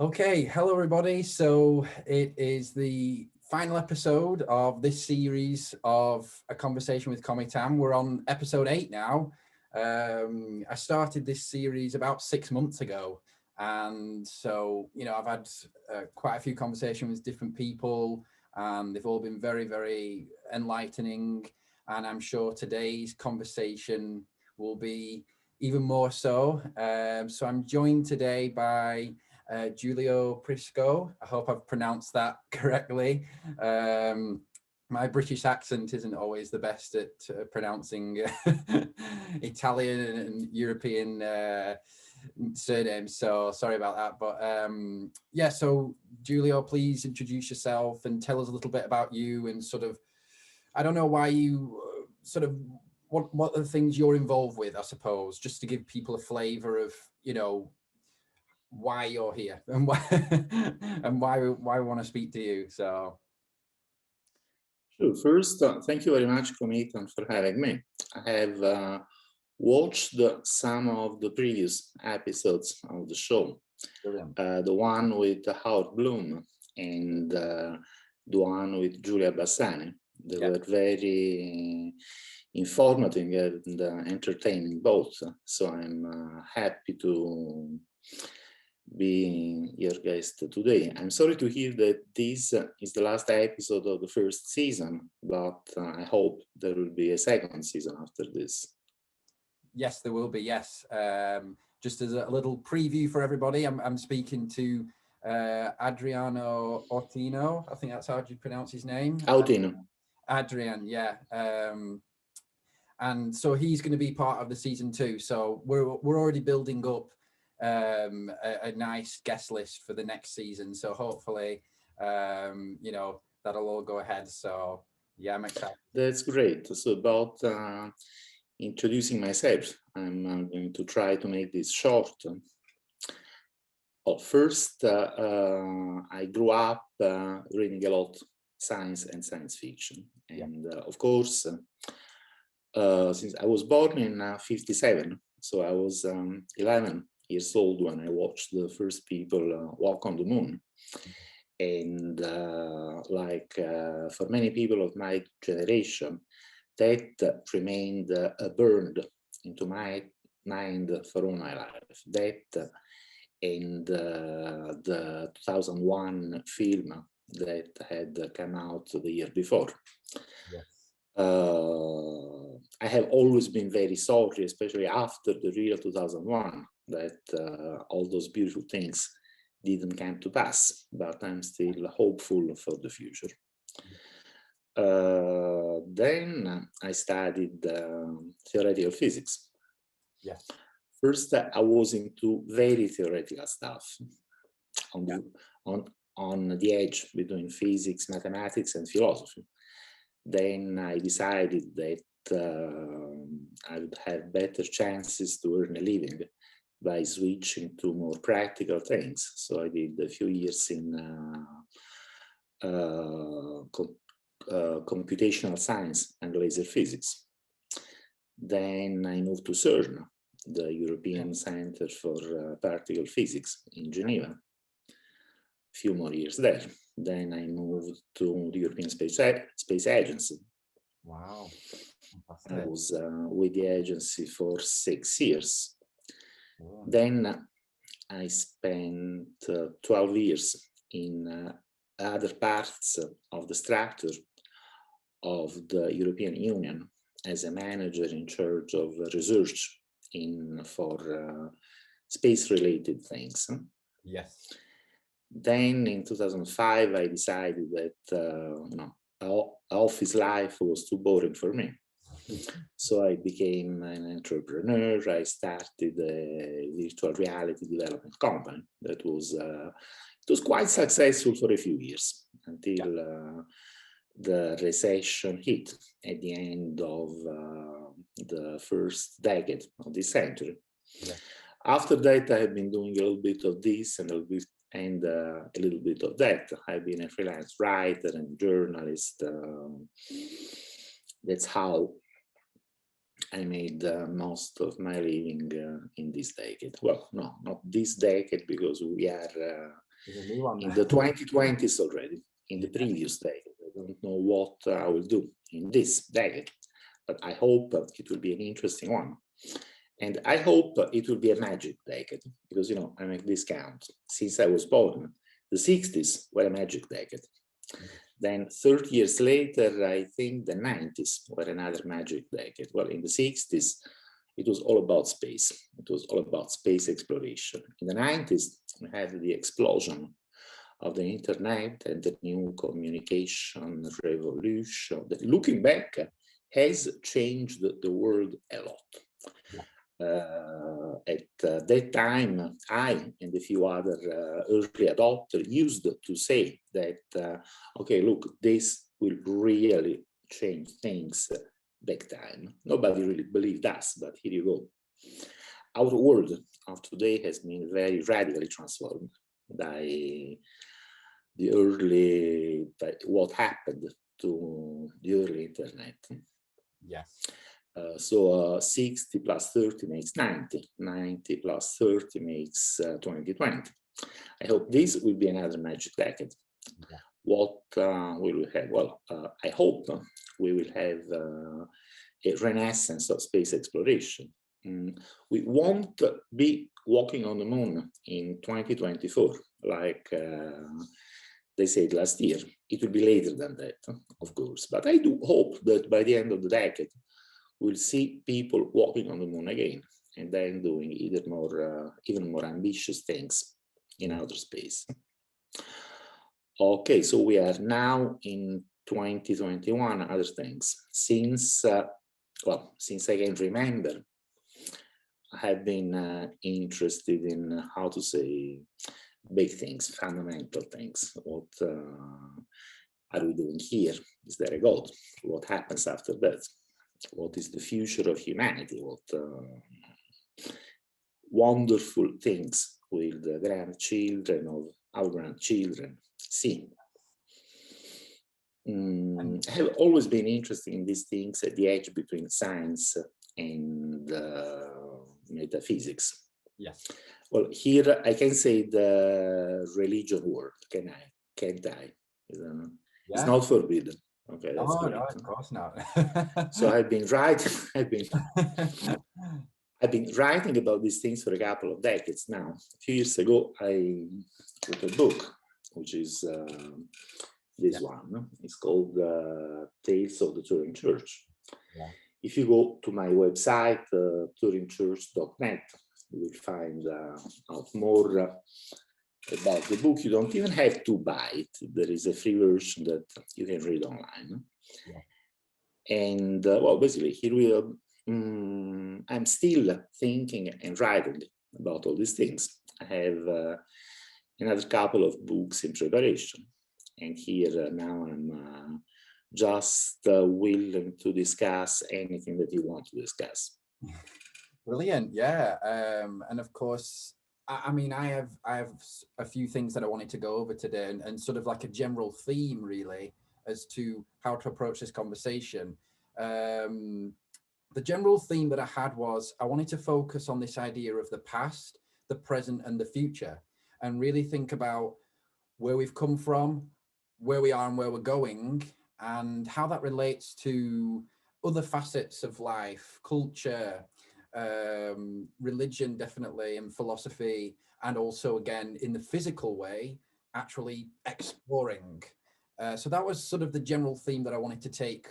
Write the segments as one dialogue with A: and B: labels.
A: Okay, hello everybody. So it is the final episode of this series of A Conversation with Cometan. We're on episode 8 now. I started this series about 6 months ago. And so, I've had quite a few conversations with different people, and they've all been very, very enlightening. And I'm sure today's conversation will be even more so. So I'm joined today by Giulio Prisco. I hope I've pronounced that correctly. My British accent isn't always the best at pronouncing Italian and European surnames, so sorry about that. But yeah, so Giulio, please introduce yourself and tell us a little bit about you and sort of, I don't know why you what are the things you're involved with, I suppose, just to give people a flavor of, why you're here and why and why we want to speak to you. So
B: sure. First, thank you very much, Cometan, for having me. I have watched some of the previous episodes of the show. The one with Howard Bloom and the one with Giulia Bassani. They were very informative and entertaining both. So I'm happy to be your guest today. I'm sorry to hear that this is the last episode of the first season, but I hope there will be a second season after this.
A: Yes, there will be. Yes. Just as a little preview for everybody, I'm speaking to Adriano Ortino. I think that's how you pronounce his name.
B: Autino.
A: Adrian, yeah. And so he's going to be part of the season 2. So we're already building up a nice guest list for the next season. So hopefully, that'll all go ahead. So yeah, I'm excited.
B: That's great. So about introducing myself, I'm going to try to make this short. First, I grew up reading a lot science and science fiction. And of course, since I was born in 57, so I was 11 years old when I watched the first people walk on the moon. And for many people of my generation, that remained burned into my mind for all my life. That and the 2001 film that had come out the year before.
A: Yes.
B: I have always been very sorry, especially after the real 2001, that all those beautiful things didn't come to pass, but I'm still hopeful for the future. Then I studied theoretical physics.
A: Yes.
B: First, I was into very theoretical stuff on the edge between physics, mathematics, and philosophy. Then I decided that I would have better chances to earn a living by switching to more practical things. So I did a few years in computational science and laser physics. Then I moved to CERN, the European Center for Particle Physics in Geneva. A few more years there. Then I moved to the European Space Agency.
A: Wow.
B: I was with the agency for 6 years.
A: Wow.
B: Then I spent 12 years in other parts of the structure of the European Union as a manager in charge of research for space-related things.
A: Yes.
B: Then in 2005, I decided that office life was too boring for me. So I became an entrepreneur. I started a virtual reality development company that was it was quite successful for a few years until the recession hit at the end of the first decade of this century. Yeah. After that, I have been doing a little bit of this and a little bit of that. I've been a freelance writer and journalist. That's how I made most of my living in this decade. Well, no, not this decade, because we are
A: There's a new one
B: in the 2020s already, in the previous decade. I don't know what I will do in this decade, but I hope it will be an interesting one. And I hope it will be a magic decade, because, you know, I make this count. Since I was born, the 60s were a magic decade. Then 30 years later, I think the 90s were another magic decade. Well, in the 60s, it was all about space. It was all about space exploration. In the 90s, we had the explosion of the internet and the new communication revolution that, looking back, has changed the world a lot. At that time, I and a few other early adopters used to say that, okay, look, this will really change things big time. Nobody really believed us, but here you go. Our world of today has been very radically transformed by what happened to the early internet.
A: Yes.
B: So 60 plus 30 makes 90, 90 plus 30 makes 2020. I hope this will be another magic decade. Yeah. What will we have? Well, I hope we will have a renaissance of space exploration. We won't be walking on the moon in 2024, like they said last year. It will be later than that, of course. But I do hope that by the end of the decade, we'll see people walking on the moon again, and then doing even more ambitious things in outer space. Okay, so we are now in 2021. Other things, since I can remember, I have been interested in how to say big things, fundamental things. What are we doing here? Is there a God? What happens after that? What is the future of humanity? What wonderful things will the grandchildren of our grandchildren see? I have always been interested in these things at the edge between science and metaphysics.
A: Yes.
B: Well, here I can say the religion word, can I? Can't I? It's not forbidden. Okay, that's great.
A: No, of course not.
B: So I've been writing. I've been writing about these things for a couple of decades now. A few years ago, I wrote a book, which is this one. It's called Tales of the Turing Church. Yeah. If you go to my website, turingchurch.net, you will find out more about the book. You don't even have to buy it. There is a free version that you can read online. Yeah. And well, basically, here we are. I'm still thinking and writing about all these things. I have another couple of books in preparation. And here now I'm just willing to discuss anything that you want to discuss.
A: Brilliant, yeah. And of course, I mean, I have a few things that I wanted to go over today, and sort of like a general theme, really, as to how to approach this conversation. The general theme that I had was I wanted to focus on this idea of the past, the present, and the future, and really think about where we've come from, where we are and where we're going, and how that relates to other facets of life, culture, religion, definitely, and philosophy, and also, again, in the physical way, actually exploring. So that was sort of the general theme that I wanted to take,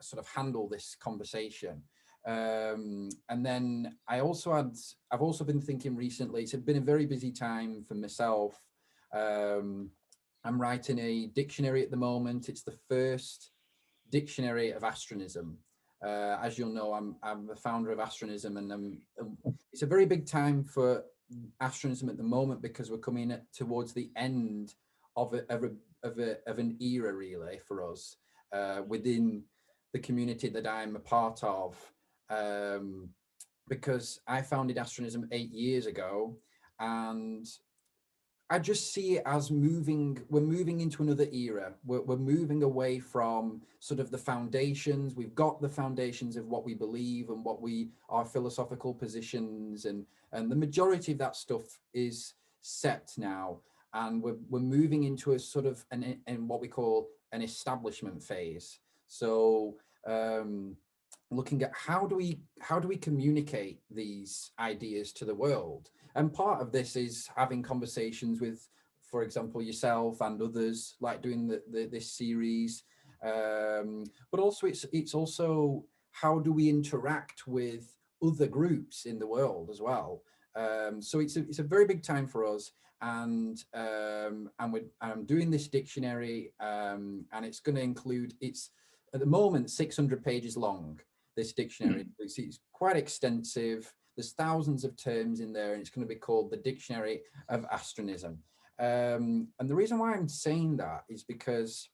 A: sort of handle this conversation. And then I've also been thinking recently, it's been a very busy time for myself. I'm writing a dictionary at the moment. It's the first Dictionary of Astronism. As you'll know, I'm the founder of Astronism, and it's a very big time for astronism at the moment, because we're coming towards the end of an era, really, for us within the community that I'm a part of, because I founded Astronism 8 years ago, and I just see it as we're moving into another era. We're moving away from sort of the foundations. We've got the foundations of what we believe and our philosophical positions, and the majority of that stuff is set now. and we're moving into a sort of in what we call an establishment phase. So looking at how do we communicate these ideas to the world, and part of this is having conversations with, for example, yourself and others, like doing this series, but also it's also how do we interact with other groups in the world as well. So it's a very big time for us, and I'm doing this dictionary, and it's going to include, it's at the moment 600 pages long, this dictionary. It's quite extensive. There's thousands of terms in there, and it's going to be called the Dictionary of Astronism. And the reason why I'm saying that is because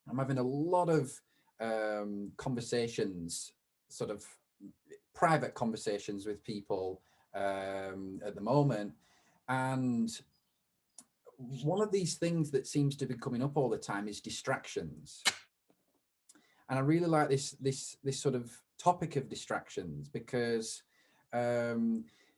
A: I'm having a lot of conversations, sort of private conversations with people at the moment. And one of these things that seems to be coming up all the time is distractions. And I really like this sort of topic of distractions, because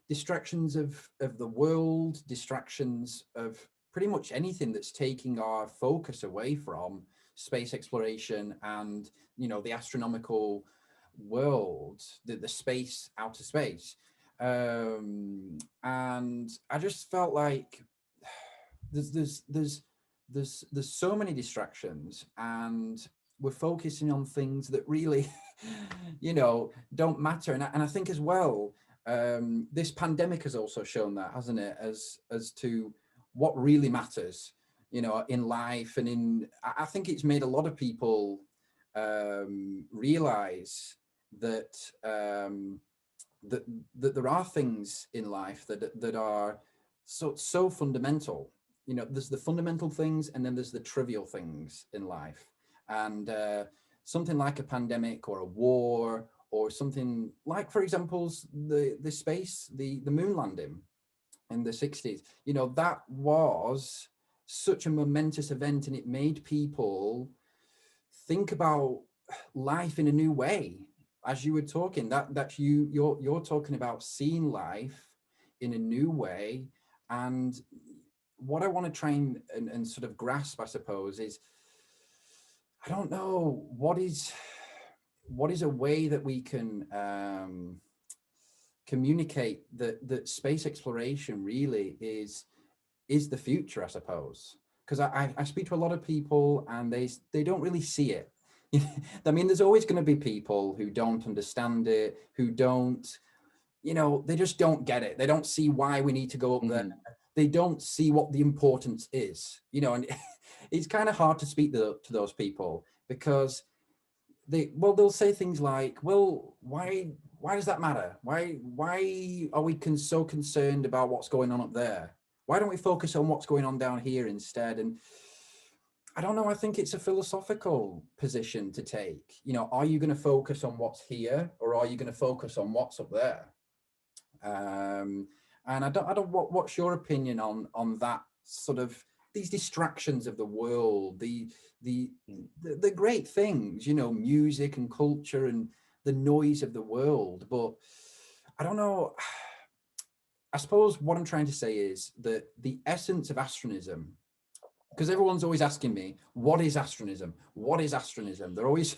A: distractions of the world, distractions of pretty much anything that's taking our focus away from space exploration and, you know, the astronomical world, the space, outer space. And I just felt like there's so many distractions, and we're focusing on things that really, you know, don't matter. And I think as well, this pandemic has also shown that, hasn't it, as to what really matters, you know, in life. And I think it's made a lot of people realize that that there are things in life that are so fundamental. You know, there's the fundamental things, and then there's the trivial things in life. And something like a pandemic or a war, or something like, for example, the moon landing in the 60s, you know, that was such a momentous event, and it made people think about life in a new way. As you were talking, you're talking about seeing life in a new way. And what I want to try and sort of grasp, I suppose, is, I don't know, what is a way that we can communicate that space exploration really is the future, I suppose. Because I speak to a lot of people, and they don't really see it. I mean, there's always going to be people who don't understand it, who don't, you know, they just don't get it. They don't see why we need to go up there. They don't see what the importance is, you know, and it's kind of hard to speak to those people, because they'll say things like, well, why does that matter? Why are we so concerned about what's going on up there? Why don't we focus on what's going on down here instead? And I don't know, I think it's a philosophical position to take. You know, are you going to focus on what's here, or are you going to focus on what's up there? And I don't what's your opinion on that sort of, these distractions of the world, the great things, you know, music and culture and the noise of the world. But I don't know, I suppose what I'm trying to say is that the essence of astronism, because everyone's always asking me, what is astronism? What is astronism? They're always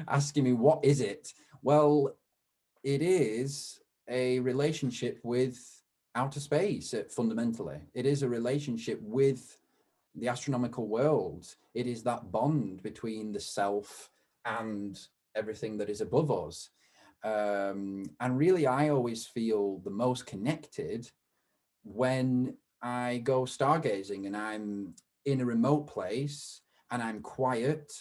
A: asking me, what is it? Well, it is a relationship with outer space, fundamentally. It is a relationship with the astronomical world. It is that bond between the self and everything that is above us. And really, I always feel the most connected when I go stargazing and I'm in a remote place and I'm quiet.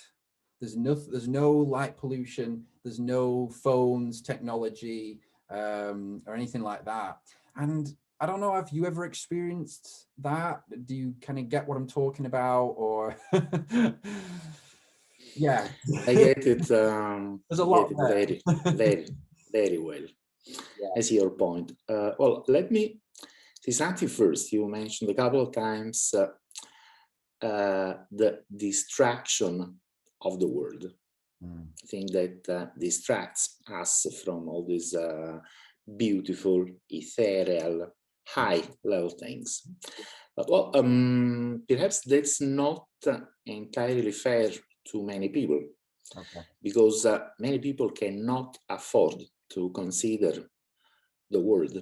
A: There's no light pollution. There's no phones, technology, or anything like that. And I don't know, have you ever experienced that? Do you kind of get what I'm talking about, or? Yeah.
B: I get it.
A: There's a lot
B: very, very, very well.
A: Yeah.
B: I see your point. Well, let me say something first. You mentioned a couple of times the distraction of the world. I think that distracts us from all this beautiful, ethereal high level things. But well, perhaps that's not entirely fair to many people, because many people cannot afford to consider the world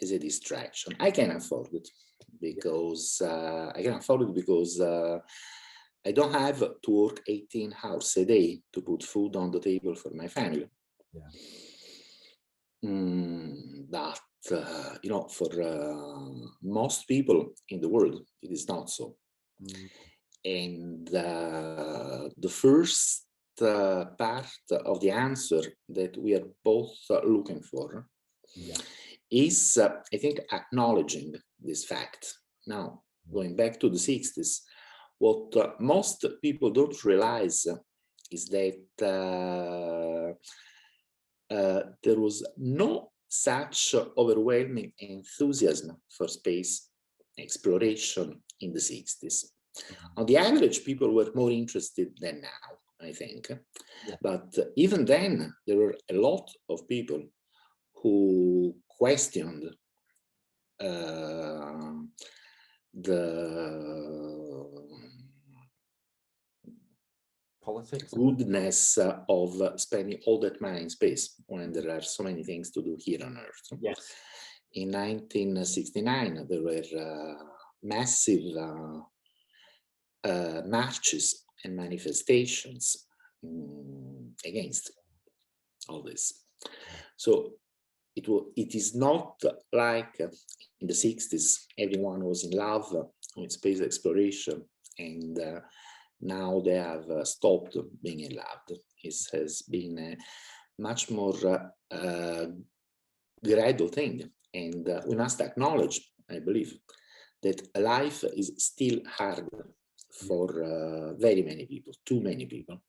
B: as a distraction. I can afford it because I don't have to work 18 hours a day to put food on the table for my family. But you know, for most people in the world, it is not so. And the first part of the answer that we are both looking for is, I think, acknowledging this fact. Now, going back to the 60s, what most people don't realize is that there was no such overwhelming enthusiasm for space exploration in the 60s. On the average, people were more interested than now, I think. But even then, there were a lot of people who questioned the
A: politics,
B: goodness of spending all that money in space when there are so many things to do here on Earth. In 1969, there were massive marches and manifestations against all this. So it is not like in the 60s, everyone was in love with space exploration, and now they have stopped being in love. It has been a much more gradual thing. And we must acknowledge, I believe, that life is still hard for very many people, too many people.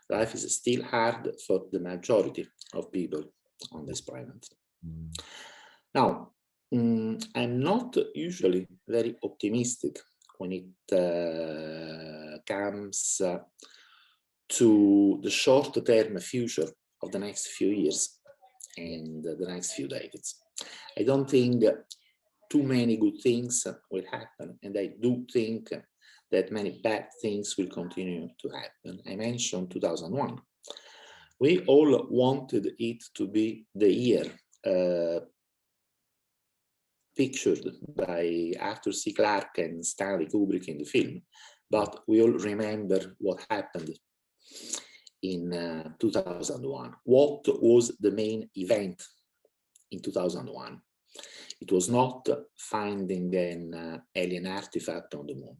B: Life is still hard for the majority of people on this planet. Now, I'm not usually very optimistic when it comes to the short-term future of the next few years and the next few decades. I don't think too many good things will happen, and I do think that many bad things will continue to happen. I mentioned 2001. We all wanted it to be the year pictured by Arthur C. Clarke and Stanley Kubrick in the film, but we all remember what happened in 2001. What was the main event in 2001? It was not finding an alien artifact on the moon.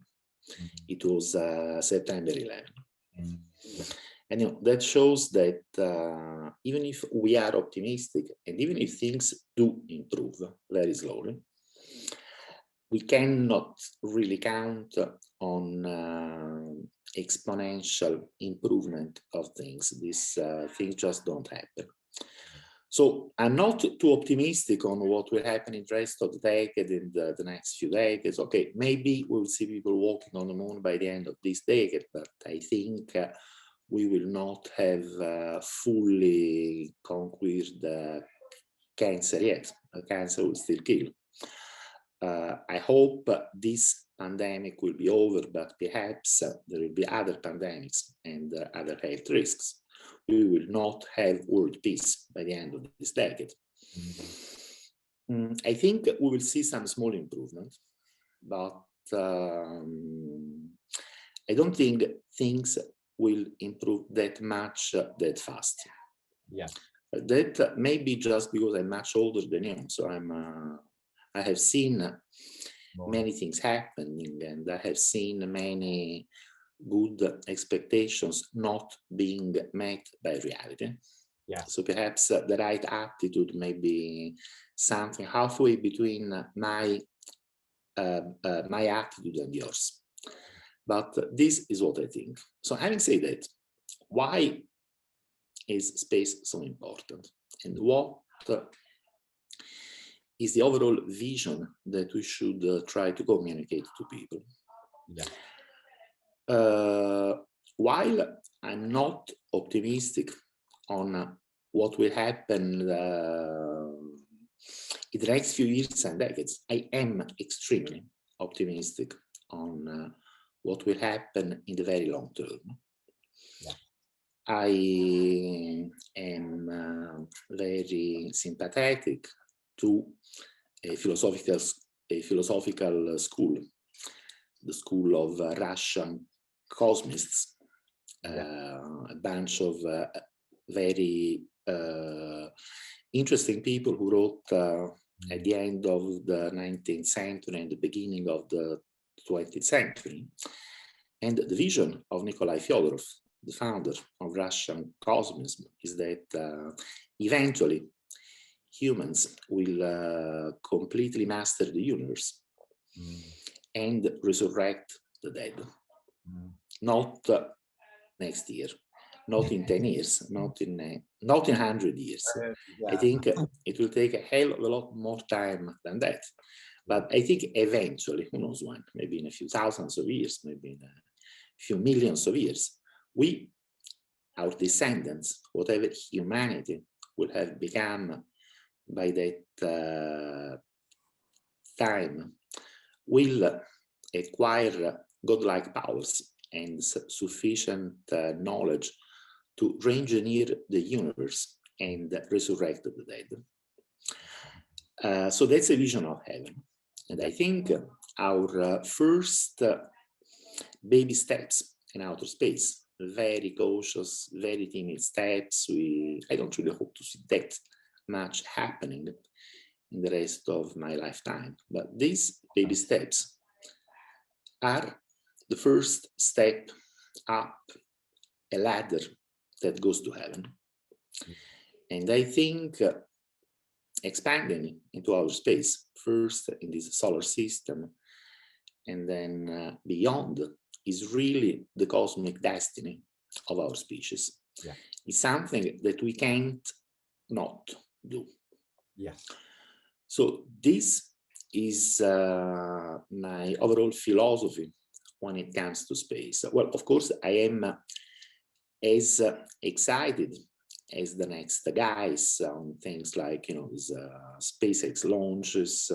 B: It was September 11. And you know, that shows that even if we are optimistic, and even if things do improve very slowly, we cannot really count on exponential improvement of things. These things just don't happen. So I'm not too optimistic on what will happen in the rest of the decade, in the next few decades. Okay, maybe we'll see people walking on the moon by the end of this decade, but I think we will not have fully conquered cancer yet. Cancer will still kill. I hope this pandemic will be over, but perhaps there will be other pandemics and other health risks. We will not have world peace by the end of this decade. I think we will see some small improvement, but I don't think things will improve that much that fast. That may be just because I'm much older than you, so I have seen many things happening, and I have seen many good expectations not being met by reality. So perhaps the right attitude may be something halfway between my attitude and yours. But this is what I think. So having said that, why is space so important? And what is the overall vision that we should try to communicate to people? While I'm not optimistic on what will happen in the next few years and decades, I am extremely optimistic on what will happen in the very long term.
A: Yeah.
B: I am very sympathetic to a philosophical school, the school of Russian cosmists, a bunch of very interesting people who wrote at the end of the 19th century and the beginning of the 20th century. And the vision of Nikolai Fyodorov, the founder of Russian Cosmism, is that eventually humans will completely master the universe and resurrect the dead. Not next year, not in 10 years, not in 100 years. I think it will take a hell of a lot more time than that. But I think eventually, who knows when, maybe in a few thousands of years, maybe in a few millions of years, we, our descendants, whatever humanity will have become by that time, will acquire godlike powers and sufficient knowledge to re-engineer the universe and resurrect the dead. So that's a vision of heaven. And I think our first baby steps in outer space, very cautious, very timid steps. I don't really hope to see that much happening in the rest of my lifetime. But these baby steps are the first step up a ladder that goes to heaven. And I think expanding into outer space, first in this solar system, and then beyond, is really the cosmic destiny of our species.
A: Yeah.
B: It's something that we can't not do.
A: Yes.
B: So this is my overall philosophy when it comes to space. Well, of course, I am as excited as the next guys on things like, these SpaceX launches,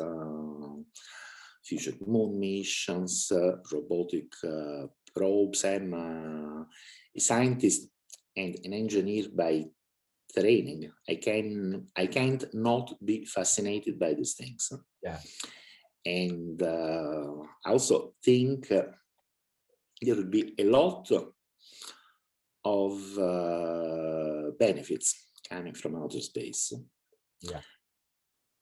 B: future moon missions, robotic probes. I'm a scientist and an engineer by training. I can't not be fascinated by these things.
A: Yeah.
B: And I also think there will be a lot of benefits coming from outer space.
A: Yeah.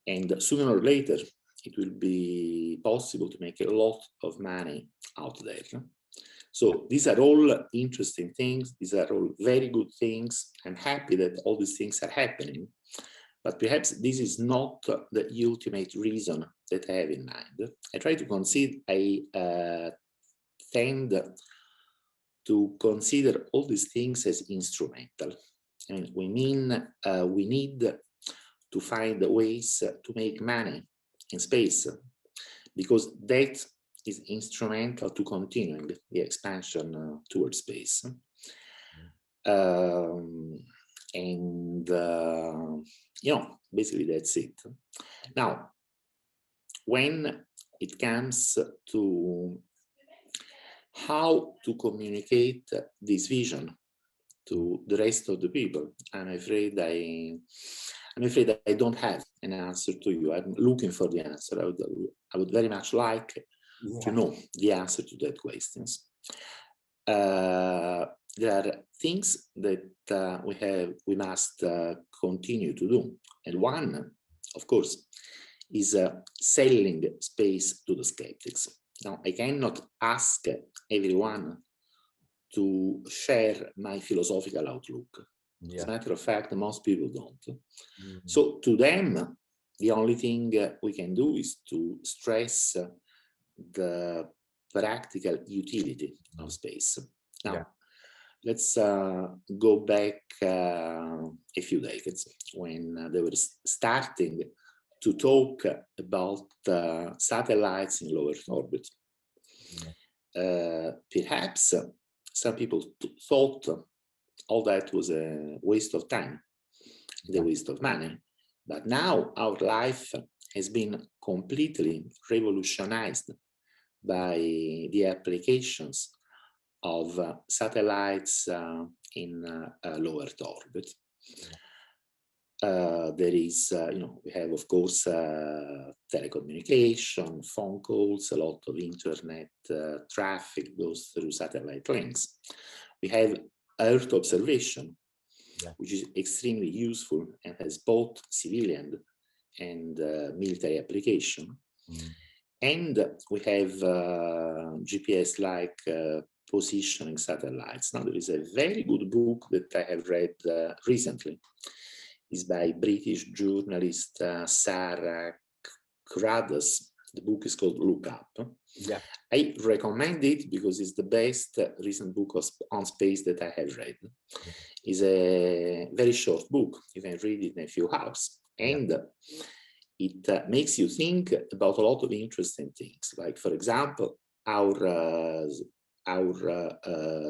B: And sooner or later, it will be possible to make a lot of money out there. So these are all interesting things. These are all very good things. I'm happy that all these things are happening, but perhaps this is not the ultimate reason that I have in mind. I try to consider, I tend to consider all these things as instrumental. I mean, we need to find ways to make money in space, because that is instrumental to continuing the expansion towards space. Basically that's it. Now, when it comes to how to communicate this vision to the rest of the people, I'm afraid I don't have an answer to you. I'm looking for the answer. I would very much like to know the answer to that questions. There are things that we must continue to do. And one, of course, is selling space to the skeptics. Now, I cannot ask everyone to share my philosophical outlook. As a matter of fact, most people don't. So to them, the only thing we can do is to stress the practical utility of space. Now, let's go back a few decades when they were starting to talk about satellites in low Earth orbit. Perhaps some people thought all that was a waste of time, a waste of money. But now our life has been completely revolutionized by the applications of satellites in low Earth orbit. There is, we have, of course, telecommunication, phone calls, a lot of internet traffic goes through satellite links. We have Earth observation, which is extremely useful and has both civilian and military application. And we have GPS-like positioning satellites. Now, there is a very good book that I have read recently. It's by British journalist Sarah Craddock. The book is called Look Up. I recommend it because it's the best recent book on space that I have read. It's a very short book. You can read it in a few hours. And it makes you think about a lot of interesting things. Like, for example, our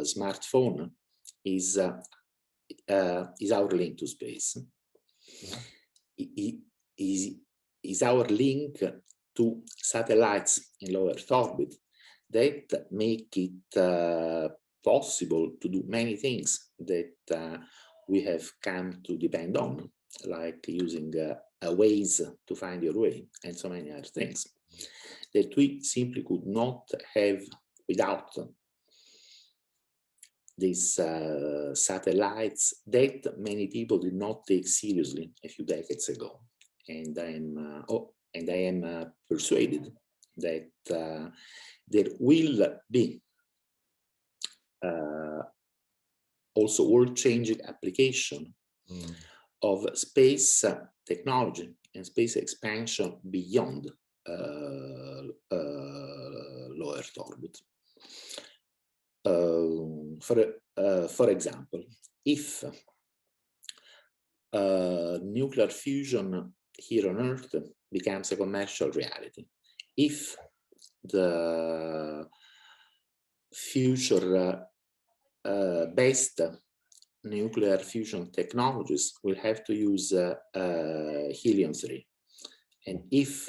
B: smartphone is our link to space. Is our link to satellites in low Earth orbit that make it possible to do many things that we have come to depend on, like using a Waze to find your way and so many other things that we simply could not have without these satellites that many people did not take seriously a few decades ago. And I am persuaded that there will be also world-changing application of space technology and space expansion beyond low Earth orbit. For example, if nuclear fusion here on Earth becomes a commercial reality, if the future best nuclear fusion technologies will have to use helium-3, and if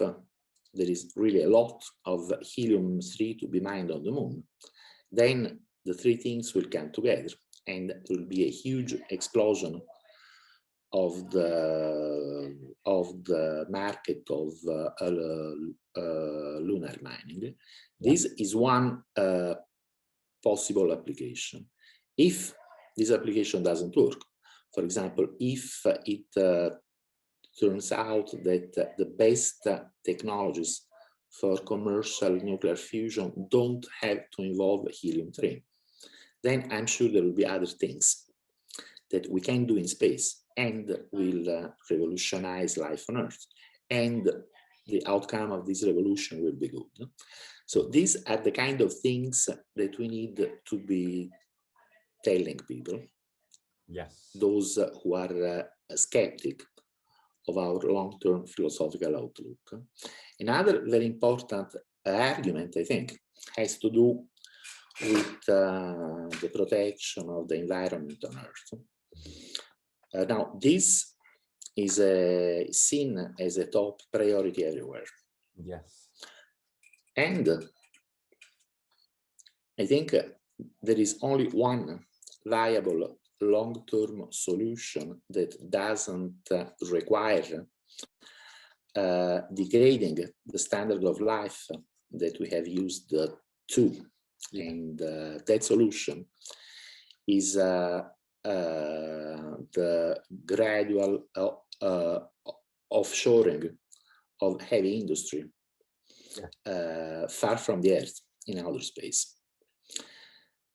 B: there is really a lot of helium-3 to be mined on the moon, then the three things will come together and there will be a huge explosion of the market of lunar mining. This is one possible application. If this application doesn't work, for example, if it turns out that the best technologies for commercial nuclear fusion don't have to involve helium-3, then I'm sure there will be other things that we can do in space and will revolutionize life on Earth. And the outcome of this revolution will be good. So these are the kind of things that we need to be telling people. Yes. Those who are skeptic of our long-term philosophical outlook. Another very important argument, I think, has to do with the protection of the environment on Earth. Now, this is seen as a top priority everywhere. Yes. And I think there is only one viable long-term solution that doesn't require degrading the standard of life that we have used to. And that solution is the gradual offshoring of heavy industry far from the Earth in outer space.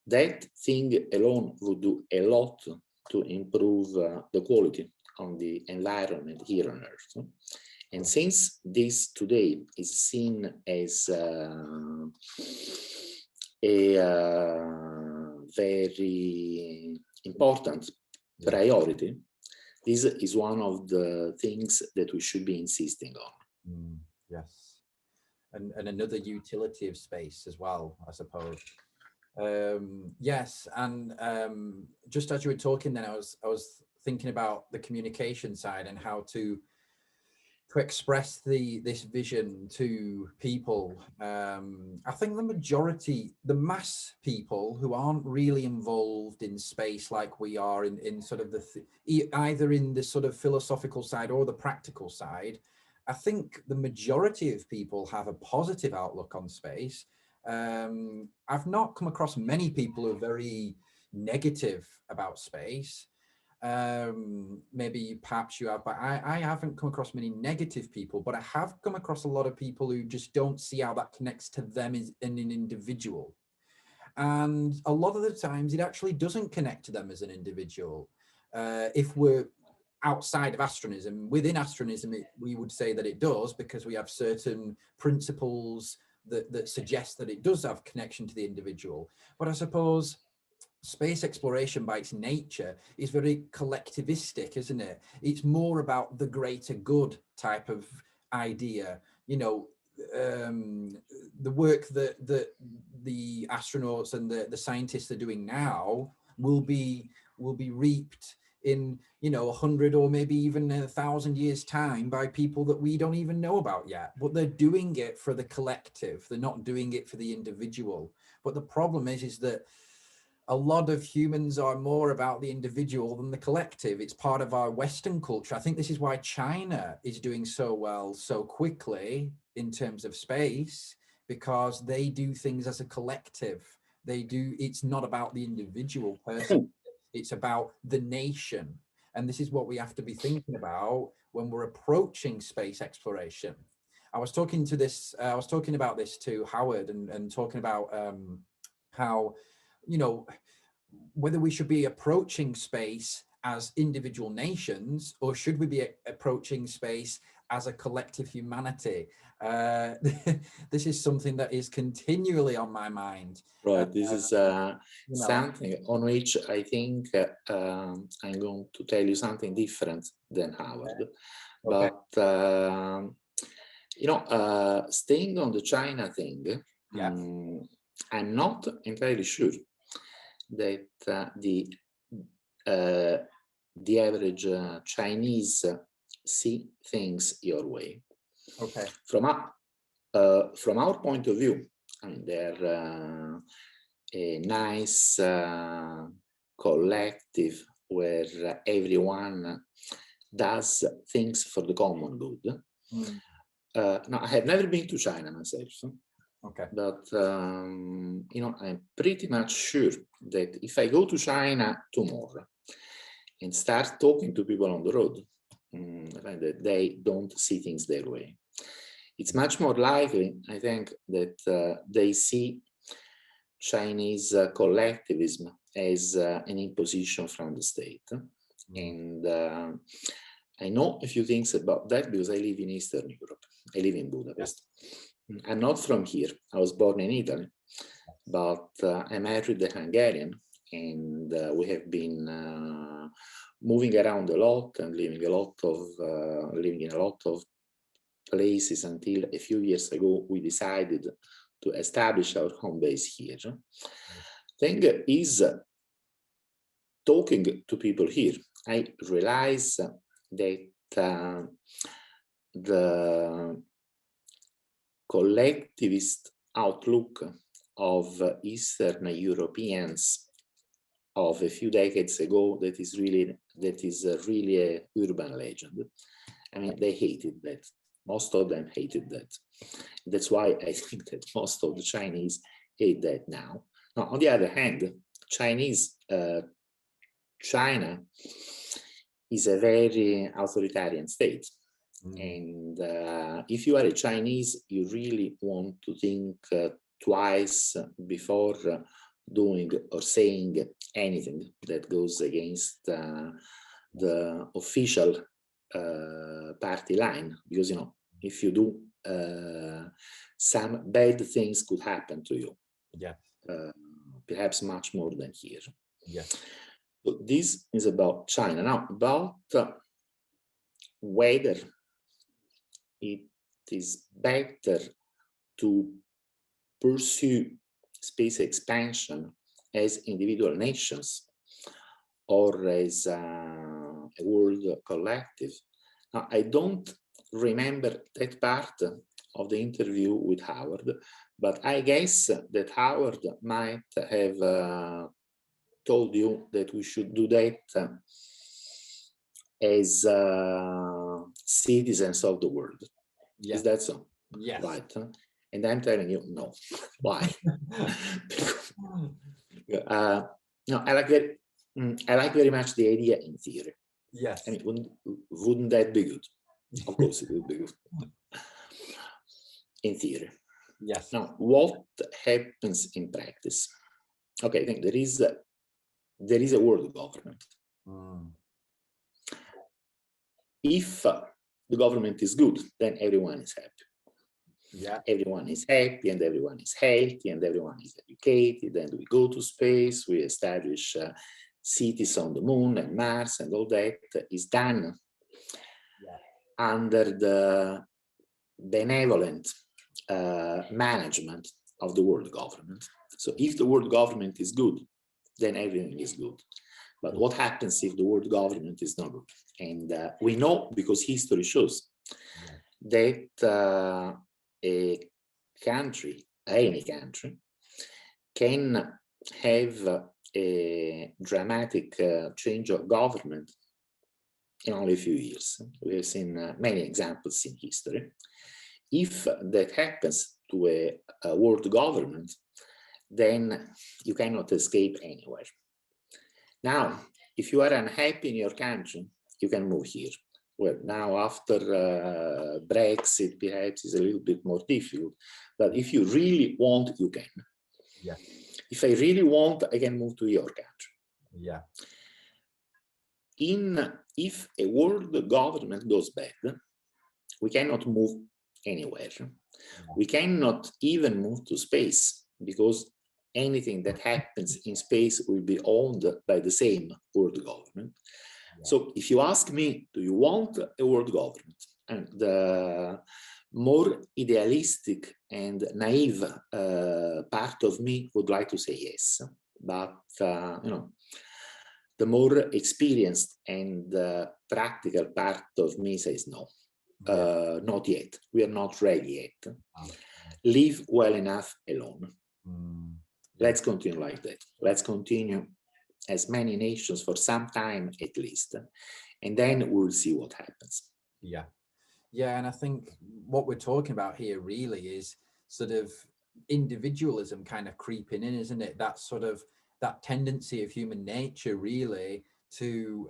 B: That thing alone would do a lot to improve the quality of the environment here on Earth. And since this today is seen as a very important priority, this is one of the things that we should be insisting on.
A: Yes. And another utility of space as well, I suppose. Yes, and just as you were talking then, I was thinking about the communication side and how to to express this vision to people. I think the majority, the mass people who aren't really involved in space like we are in sort of either in the sort of philosophical side or the practical side, I think the majority of people have a positive outlook on space. I've not come across many people who are very negative about space. Maybe perhaps you have, but I haven't come across many negative people, but I have come across a lot of people who just don't see how that connects to them as in an individual. And a lot of the times it actually doesn't connect to them as an individual. If we're outside of astronomism, within astronomism, we would say that it does, because we have certain principles that suggest that it does have connection to the individual. But I suppose space exploration by its nature is very collectivistic, isn't it? It's more about the greater good type of idea. You know, the work that the astronauts and the scientists are doing now will be reaped in, you know, 100 or maybe even 1,000 years time by people that we don't even know about yet, but they're doing it for the collective. They're not doing it for the individual. But the problem is that a lot of humans are more about the individual than the collective. It's part of our Western culture. I think this is why China is doing so well so quickly in terms of space, because they do things as a collective. It's not about the individual person, it's about the nation. And this is what we have to be thinking about when we're approaching space exploration. I was talking about this to Howard and talking about how, you know, whether we should be approaching space as individual nations, or should we be approaching space as a collective humanity? This is something that is continually on my mind.
B: Right, this is something on which I think I'm going to tell you something different than Howard. Okay. But you know, staying on the China thing, yeah. I'm not entirely sure that the average Chinese see things your way. Okay. From our point of view, I mean, they're a nice collective where everyone does things for the common good. Now, I have never been to China myself. Okay. But, you know, I'm pretty much sure that if I go to China tomorrow and start talking to people on the road, I find that they don't see things their way. It's much more likely, I think, that they see Chinese collectivism as an imposition from the state. And I know a few things about that because I live in Eastern Europe. I live in Budapest. I'm not from here. I was born in Italy, but I married a Hungarian, and we have been moving around a lot and living in a lot of places until a few years ago we decided to establish our home base here. Thing is, talking to people here, I realize that the collectivist outlook of Eastern Europeans of a few decades ago that is really a urban legend. I mean, they hated that. Most of them hated that. That's why I think that most of the Chinese hate that now. Now, on the other hand, China is a very authoritarian state. And if you are a Chinese, you really want to think twice before doing or saying anything that goes against the official party line, because, you know, if you do, some bad things could happen to you. Yeah. Perhaps much more than here. Yeah. So this is about China. Now, about whether it is better to pursue space expansion as individual nations or as a world collective. Now, I don't remember that part of the interview with Howard, but I guess that Howard might have told you that we should do that as citizens of the world. Is that so?
A: Yes.
B: Right. And I'm telling you, no. Why? No, I like very much the idea in theory.
A: Yes.
B: I mean, wouldn't that be good? Of course it would be good. In theory.
A: Yes.
B: Now, what happens in practice? Okay, I think there is a world government. If the government is good, then everyone is happy.
A: Yeah.
B: Everyone is happy and everyone is healthy and everyone is educated, and we go to space, we establish cities on the moon and Mars, and all that is done under the benevolent management of the world government. So if the world government is good, then everything is good. But what happens if the world government is not good? And we know, because history shows, that a country, any country, can have a dramatic change of government in only a few years. We have seen many examples in history. If that happens to a world government, then you cannot escape anywhere. Now, if you are unhappy in your country, you can move here. Well, now after Brexit, perhaps is a little bit more difficult. But if you really want, you can.
A: Yeah.
B: If I really want, I can move to your country.
A: Yeah.
B: If a world government goes bad, we cannot move anywhere. We cannot even move to space, because anything that happens in space will be owned by the same world government. So if you ask me, do you want a world government? And the more idealistic and naive part of me would like to say yes. But, you know, the more experienced and practical part of me says no. Not yet. We are not ready yet. Live well enough alone. Let's continue like that. Let's continue as many nations for some time at least, and then we'll see what happens.
A: Yeah. Yeah, and I think what we're talking about here really is sort of individualism kind of creeping in, isn't it? That sort of, that tendency of human nature really to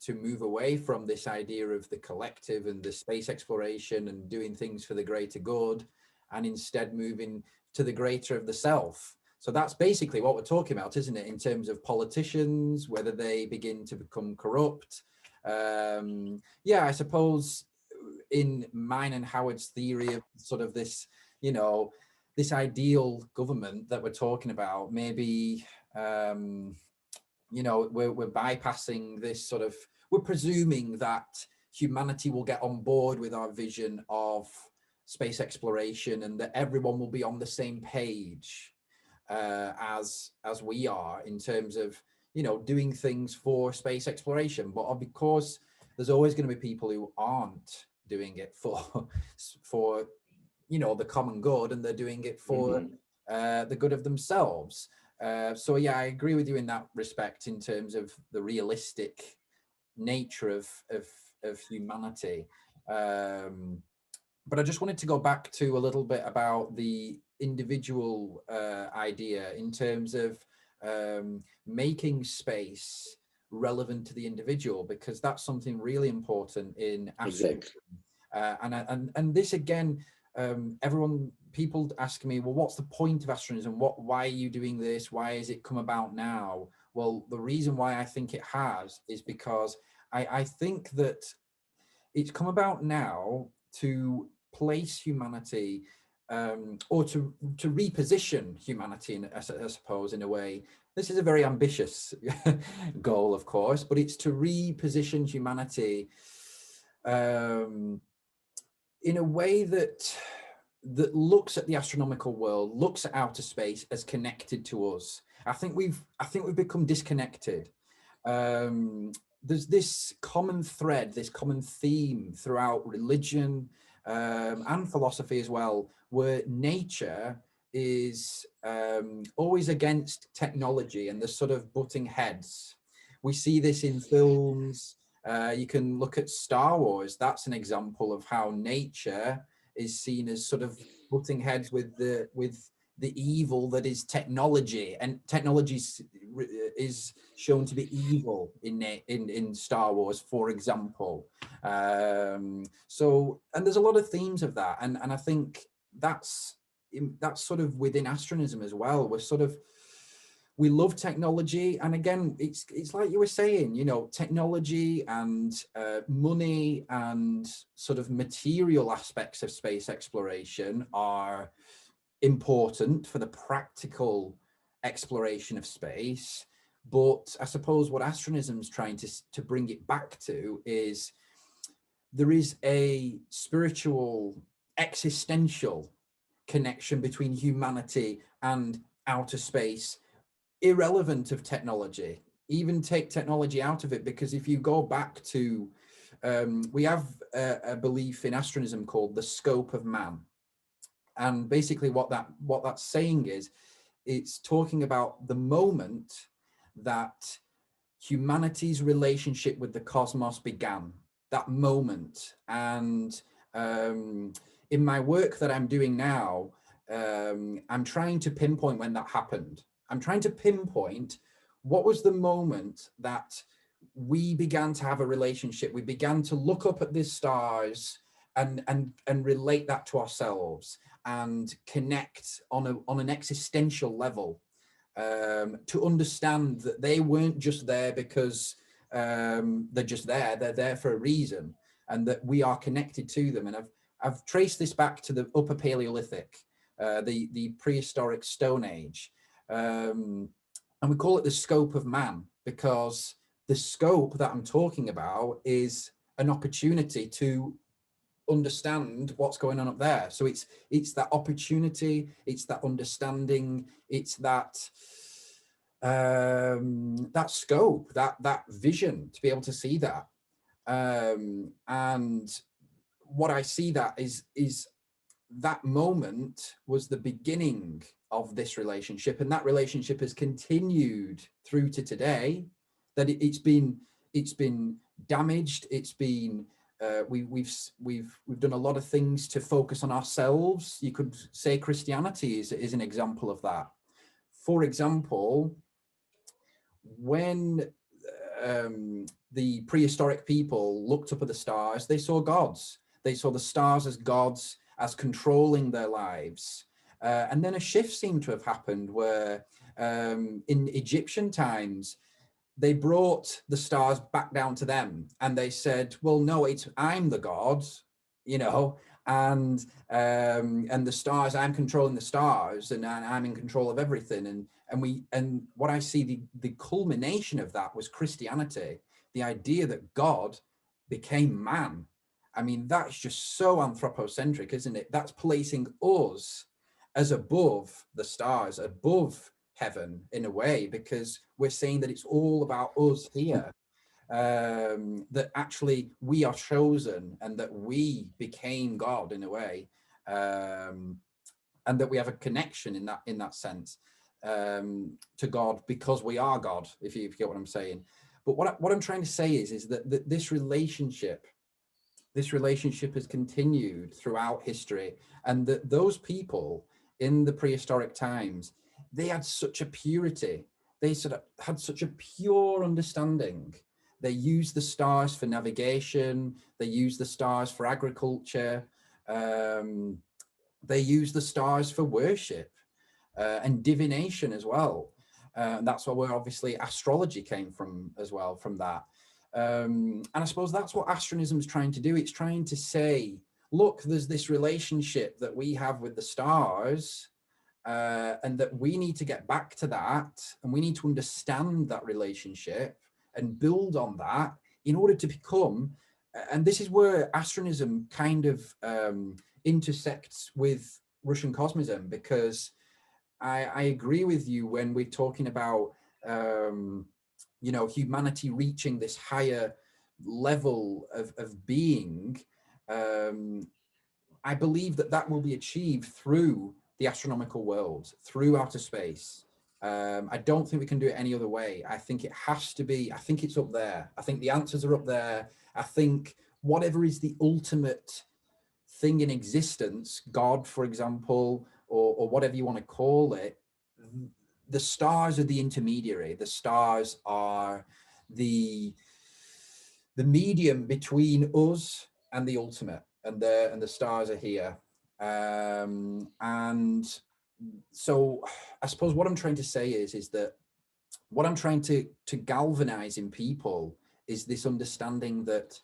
A: move away from this idea of the collective and the space exploration and doing things for the greater good, and instead moving to the greater of the self. So that's basically what we're talking about, isn't it? In terms of politicians, whether they begin to become corrupt. Yeah, I suppose in mine and Howard's theory of sort of this, you know, this ideal government that we're talking about, maybe, you know, we're bypassing this sort of, we're presuming that humanity will get on board with our vision of space exploration, and that everyone will be on the same page as we are in terms of, you know, doing things for space exploration. But of course, there's always going to be people who aren't doing it for you know, the common good, and they're doing it for the good of themselves. So yeah, I agree with you in that respect in terms of the realistic nature of humanity. But I just wanted to go back to a little bit about the individual idea in terms of making space relevant to the individual, because that's something really important in astronomy.
B: Exactly.
A: And this again, people ask me, well, what's the point of astronomism? Why are you doing this? Why has it come about now? Well, the reason why I think it has is because I think that it's come about now to place humanity, or to reposition humanity, I suppose, in a way. This is a very ambitious goal, of course, but it's to reposition humanity in a way that looks at the astronomical world, looks at outer space as connected to us. I think we've become disconnected. there's this common thread, this common theme throughout religion and philosophy as well, where nature is always against technology, and there's sort of butting heads. We see this in films. You can look at Star Wars. That's an example of how nature is seen as sort of butting heads with the evil that is technology, and technology is shown to be evil in Star Wars, for example. So, and there's a lot of themes of that, and I think that's sort of within astronomism as well. We love technology, and again, it's like you were saying, you know, technology and money and sort of material aspects of space exploration are important for the practical exploration of space. But I suppose what astronomism is trying to bring it back to is there is a spiritual, existential connection between humanity and outer space, irrelevant of technology. Even take technology out of it, because if you go back to, we have a belief in astronomism called the scope of man. And basically what that's saying is, it's talking about the moment that humanity's relationship with the cosmos began, that moment. And in my work that I'm doing now, I'm trying to pinpoint when that happened. I'm trying to pinpoint what was the moment that we began to have a relationship. We began to look up at the stars and relate that to ourselves and connect on an existential level, to understand that they weren't just there because they're just there. They're there for a reason, and that we are connected to them. And I've traced this back to the Upper Paleolithic, the prehistoric Stone Age, and we call it the scope of man, because the scope that I'm talking about is an opportunity to understand what's going on up there. So it's that opportunity, it's that understanding, it's that that scope, that vision, to be able to see that. And what I see that is that moment was the beginning of this relationship, and that relationship has continued through to today. That it's been damaged. It's been we've done a lot of things to focus on ourselves. You could say Christianity is an example of that. For example, when the prehistoric people looked up at the stars, they saw gods. They saw the stars as gods, as controlling their lives. And then a shift seemed to have happened where in Egyptian times, they brought the stars back down to them, and they said, well, no, I'm the god, you know, and the stars, I'm controlling the stars, and I'm in control of everything. And what I see, the culmination of that was Christianity, the idea that God became man. I mean, that's just so anthropocentric, isn't it? That's placing us as above the stars, above heaven in a way, because we're saying that it's all about us here, that actually we are chosen and that we became God in a way, and that we have a connection in that sense to God because we are God, if you get what I'm saying. But what I'm trying to say is that this relationship has continued throughout history, and that those people in the prehistoric times, they had such a purity. They sort of had such a pure understanding. They used the stars for navigation. They used the stars for agriculture. They used the stars for worship and divination as well. That's where obviously astrology came from as well, from that. And I suppose that's what astronomism is trying to do. It's trying to say, look, there's this relationship that we have with the stars, and that we need to get back to that, and we need to understand that relationship and build on that in order to become, and this is where astronomism kind of intersects with Russian cosmism, because I agree with you when we're talking about you know, humanity reaching this higher level of being, I believe that that will be achieved through the astronomical world, through outer space. I don't think we can do it any other way. I think it has to be, I think it's up there. I think the answers are up there. I think whatever is the ultimate thing in existence, God, for example, or whatever you want to call it, the stars are the intermediary. The stars are the medium between us and the ultimate, and the stars are here. And so I suppose what I'm trying to say is that what I'm trying to galvanize in people is this understanding that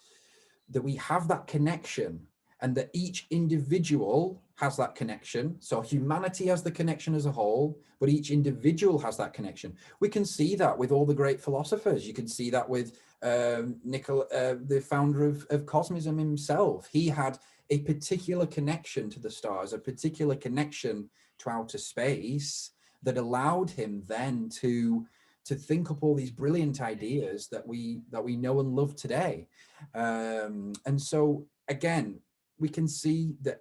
A: we have that connection, and that each individual has that connection. So humanity has the connection as a whole, but each individual has that connection. We can see that with all the great philosophers. You can see that with the founder of Cosmism himself. He had a particular connection to the stars, a particular connection to outer space that allowed him then to think up all these brilliant ideas that we know and love today. And so again, we can see that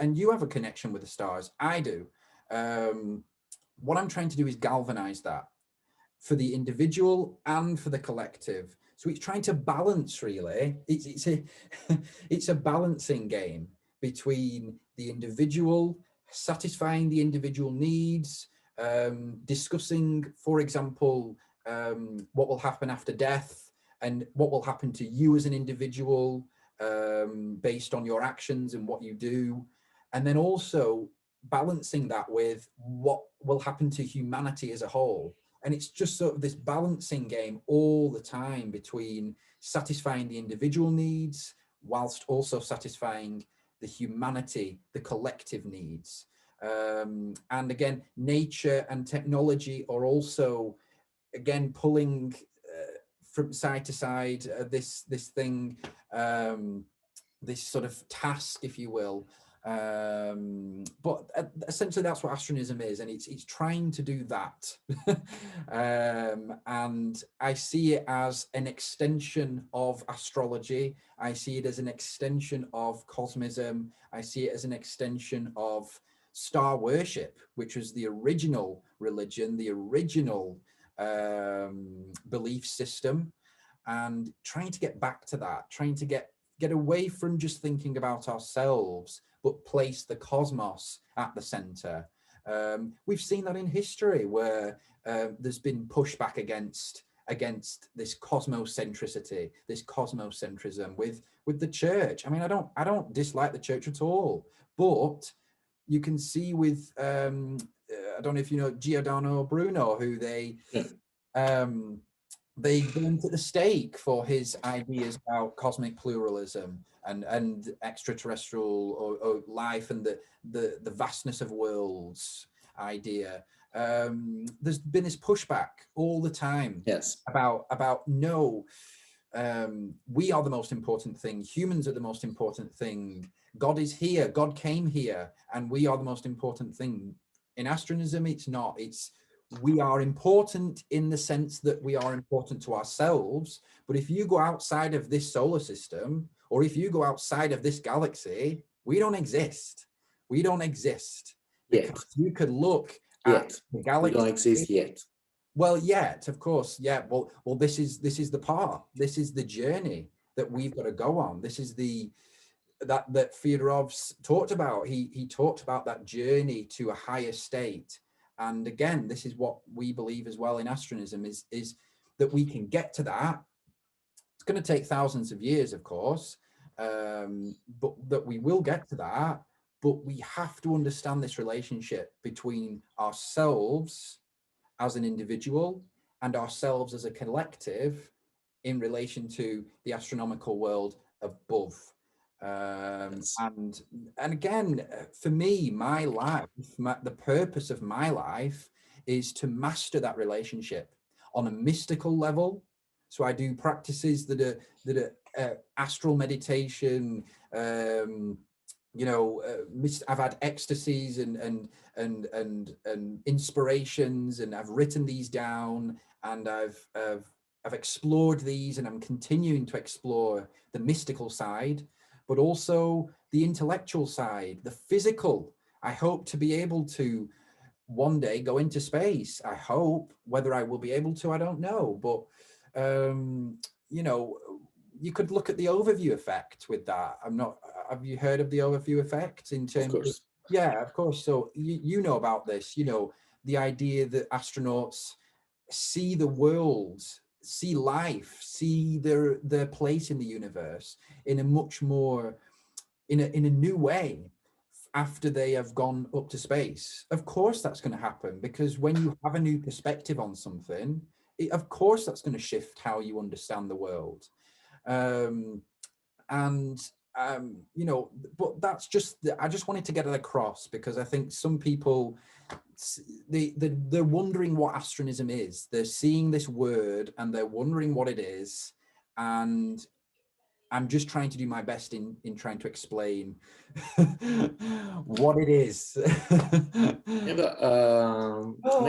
A: and you have a connection with the stars. I do. What I'm trying to do is galvanize that for the individual and for the collective. So it's trying to balance, really. It's a balancing game between the individual, satisfying the individual needs, discussing, for example, what will happen after death and what will happen to you as an individual, based on your actions and what you do. And then also balancing that with what will happen to humanity as a whole. And it's just sort of this balancing game all the time between satisfying the individual needs whilst also satisfying the humanity, the collective needs. And again, nature and technology are also, again, pulling from side to side, this thing, this sort of task, if you will. But essentially that's what astronism is, and it's trying to do that. And I see it as an extension of astrology. I see it as an extension of cosmism. I see it as an extension of star worship, which was the original religion, the original belief system, and trying to get back to that, trying to get away from just thinking about ourselves, but place the cosmos at the center. We've seen that in history where there's been pushback against this cosmocentricity, this cosmocentrism with the church. I mean, I don't dislike the church at all, but you can see with I don't know if you know Giordano Bruno, who they burnt at the stake for his ideas about cosmic pluralism and extraterrestrial or life and the vastness of worlds idea. There's been this pushback all the time.
B: Yes.
A: About no, we are the most important thing. Humans are the most important thing. God is here. God came here, and we are the most important thing. In astronomism, it's not. It's we are important in the sense that we are important to ourselves. But if you go outside of this solar system, or if you go outside of this galaxy, we don't exist. We don't exist. Because you could look at the galaxy.
B: We don't exist yet.
A: Well, yet, of course, yeah. Well, this is the path. This is the journey that we've got to go on. This is that Fyodorov's talked about. He talked about that journey to a higher state. And again, this is what we believe as well in astronomism is that we can get to that. It's going to take thousands of years, of course, but that we will get to that. But we have to understand this relationship between ourselves as an individual and ourselves as a collective in relation to the astronomical world above. And again, for me, my life, the purpose of my life is to master that relationship on a mystical level. So I do practices that are astral meditation, I've had ecstasies and inspirations, and I've written these down, and I've explored these, and I'm continuing to explore the mystical side, but also the intellectual side, the physical. I hope to be able to one day go into space. I hope. Whether I will be able to, I don't know. But you could look at the overview effect with that. Have you heard of the overview effect in terms of? Yeah, of course. So you know about this, the idea that astronauts see the world, see life, see their place in the universe in a much more, in a new way after they have gone up to space. Of course that's going to happen, because when you have a new perspective on something, of course that's going to shift how you understand the world. But that's just, I just wanted to get it across, because I think some people, they're wondering what astronism is. They're seeing this word and they're wondering what it is, and I'm just trying to do my best in trying to explain what it is.
B: I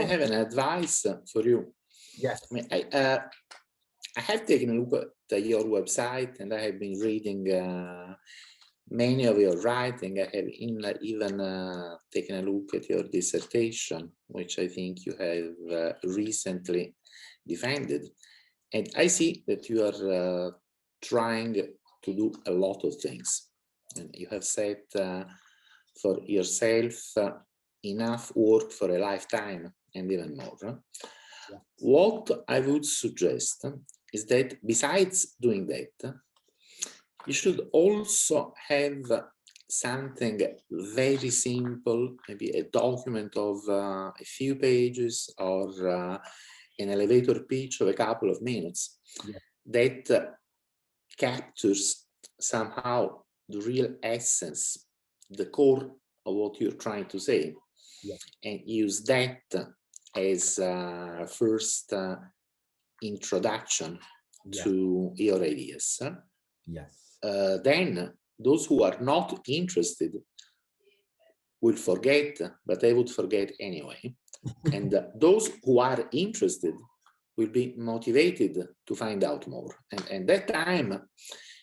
B: have an advice for you.
A: Yes.
B: I have taken a look at your website, and I have been reading many of your writing. I have even taken a look at your dissertation, which I think you have recently defended. And I see that you are trying to do a lot of things. And you have set for yourself enough work for a lifetime and even more. Yeah. What I would suggest is that besides doing that, you should also have something very simple, maybe a document of a few pages, or an elevator pitch of a couple of minutes, yeah, that captures somehow the real essence, the core of what you're trying to say, yeah, and use that as a first introduction, yeah, to your ideas.
A: Yes.
B: Then those who are not interested will forget, but they would forget anyway. And those who are interested will be motivated to find out more. And that time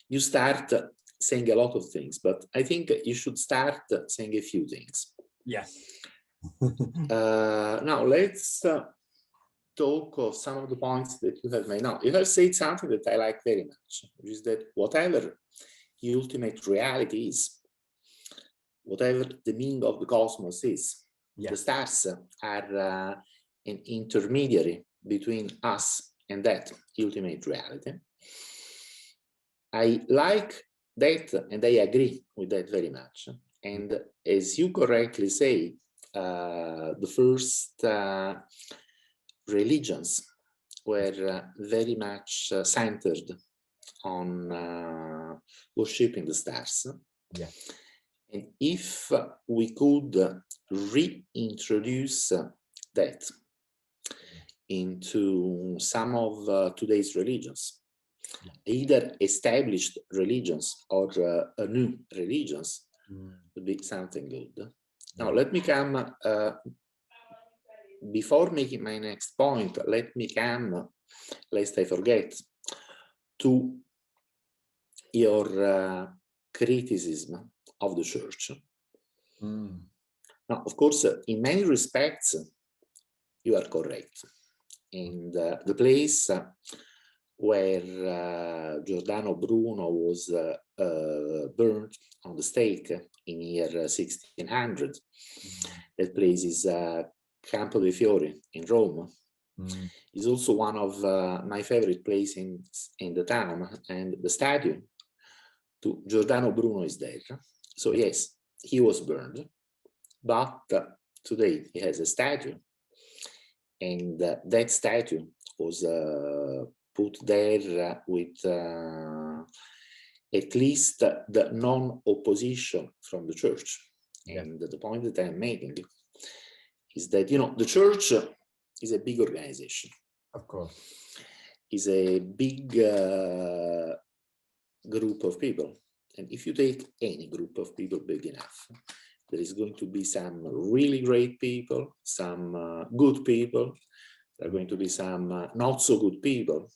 B: you start saying a lot of things, but I think you should start saying a few things.
A: Yes.
B: Now let's talk of some of the points that you have made. Now, you have said something that I like very much, which is that whatever the ultimate reality is, whatever the meaning of the cosmos is, yes, the stars are an intermediary between us and that ultimate reality. I like that, and I agree with that very much. And as you correctly say, the first religions were very much centered on worshipping the stars. Yeah. And if we could reintroduce that into some of today's religions, either established religions or new religions, would be something good. Now, let me come, before making my next point, let me come, lest I forget, to your criticism of the church. Now, of course, in many respects, you are correct. And the place where Giordano Bruno was burned on the stake in year 1600, that place is Campo dei Fiori in Rome. Is also one of my favorite places in the town, and the statue to Giordano Bruno is there. So yes, he was burned, but today he has a statue, and that statue was put there with at least the non-opposition from the church. Yeah. And the point that I'm making is that, you know, the church is a big organization.
A: Of course.
B: Is a big group of people. And if you take any group of people big enough, there is going to be some really great people, some good people. There are going to be some not so good people.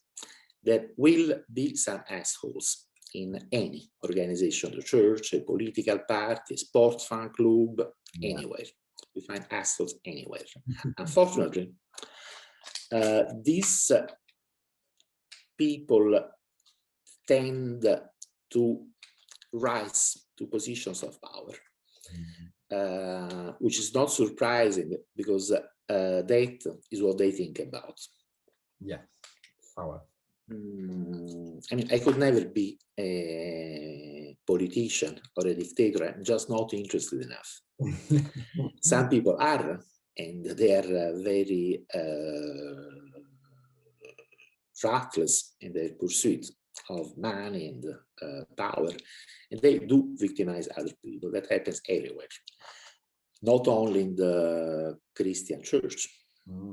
B: There will be some assholes in any organization, the church, a political party, a sports fan club, anywhere. You find assholes anywhere. Unfortunately, these people tend to rise to positions of power, which is not surprising because that is what they think about.
A: Yes, power.
B: I mean, I could never be a politician or a dictator. I'm just not interested enough. Some people are, and they are very reckless in their pursuit of money and power, and they do victimize other people. That happens everywhere, not only in the Christian church.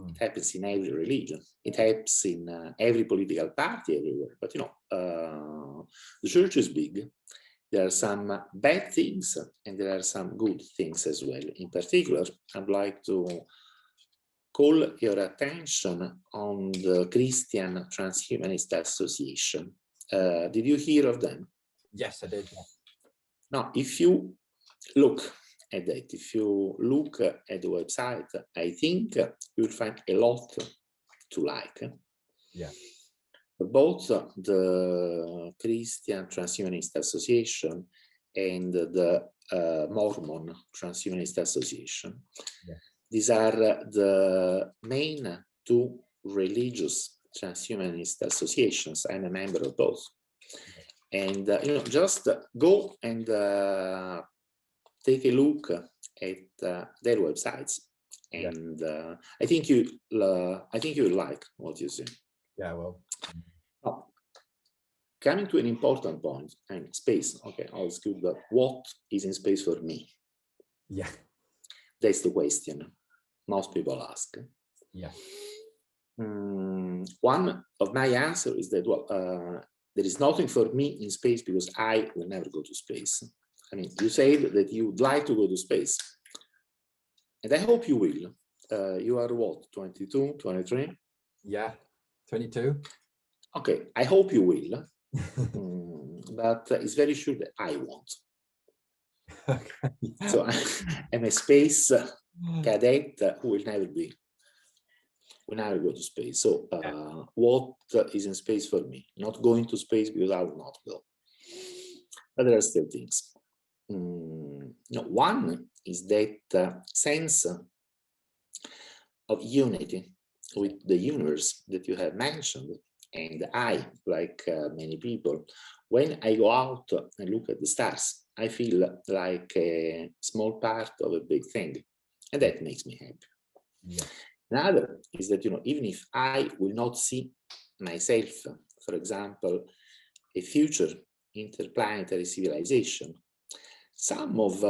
B: It happens in every religion. It happens in every political party everywhere. But you know, the church is big. There are some bad things and there are some good things as well. In particular, I'd like to call your attention on the Christian Transhumanist Association. Did you hear of them?
A: Yes, I did.
B: Now, if you look at that, if you look at the website, I think you'll find a lot to like.
A: Yeah.
B: Both the Christian Transhumanist Association and the Mormon Transhumanist Association.
A: Yeah.
B: These are the main two religious transhumanist associations. I'm a member of both. And you know, just go and take a look at their websites, and I think you like what you see.
A: Yeah, well.
B: Now, coming to an important point, and space. Okay, all is good, but what is in space for me?
A: Yeah.
B: That's the question most people ask.
A: Yeah.
B: One of my answers is that, well, there is nothing for me in space because I will never go to space. I mean, you said that you would like to go to space, and I hope you will. You are what, 22, 23?
A: Yeah, 22.
B: Okay, I hope you will, but it's very sure that I won't.
A: Okay.
B: So I'm a space cadet who will never go to space. So what is in space for me? Not going to space because I will not go. But there are still things. No, one is that sense of unity with the universe that you have mentioned. And I, like many people, when I go out and look at the stars, I feel like a small part of a big thing. And that makes me happy.
A: Yeah.
B: Another is that, you know, even if I will not see myself, for example, a future interplanetary civilization, some of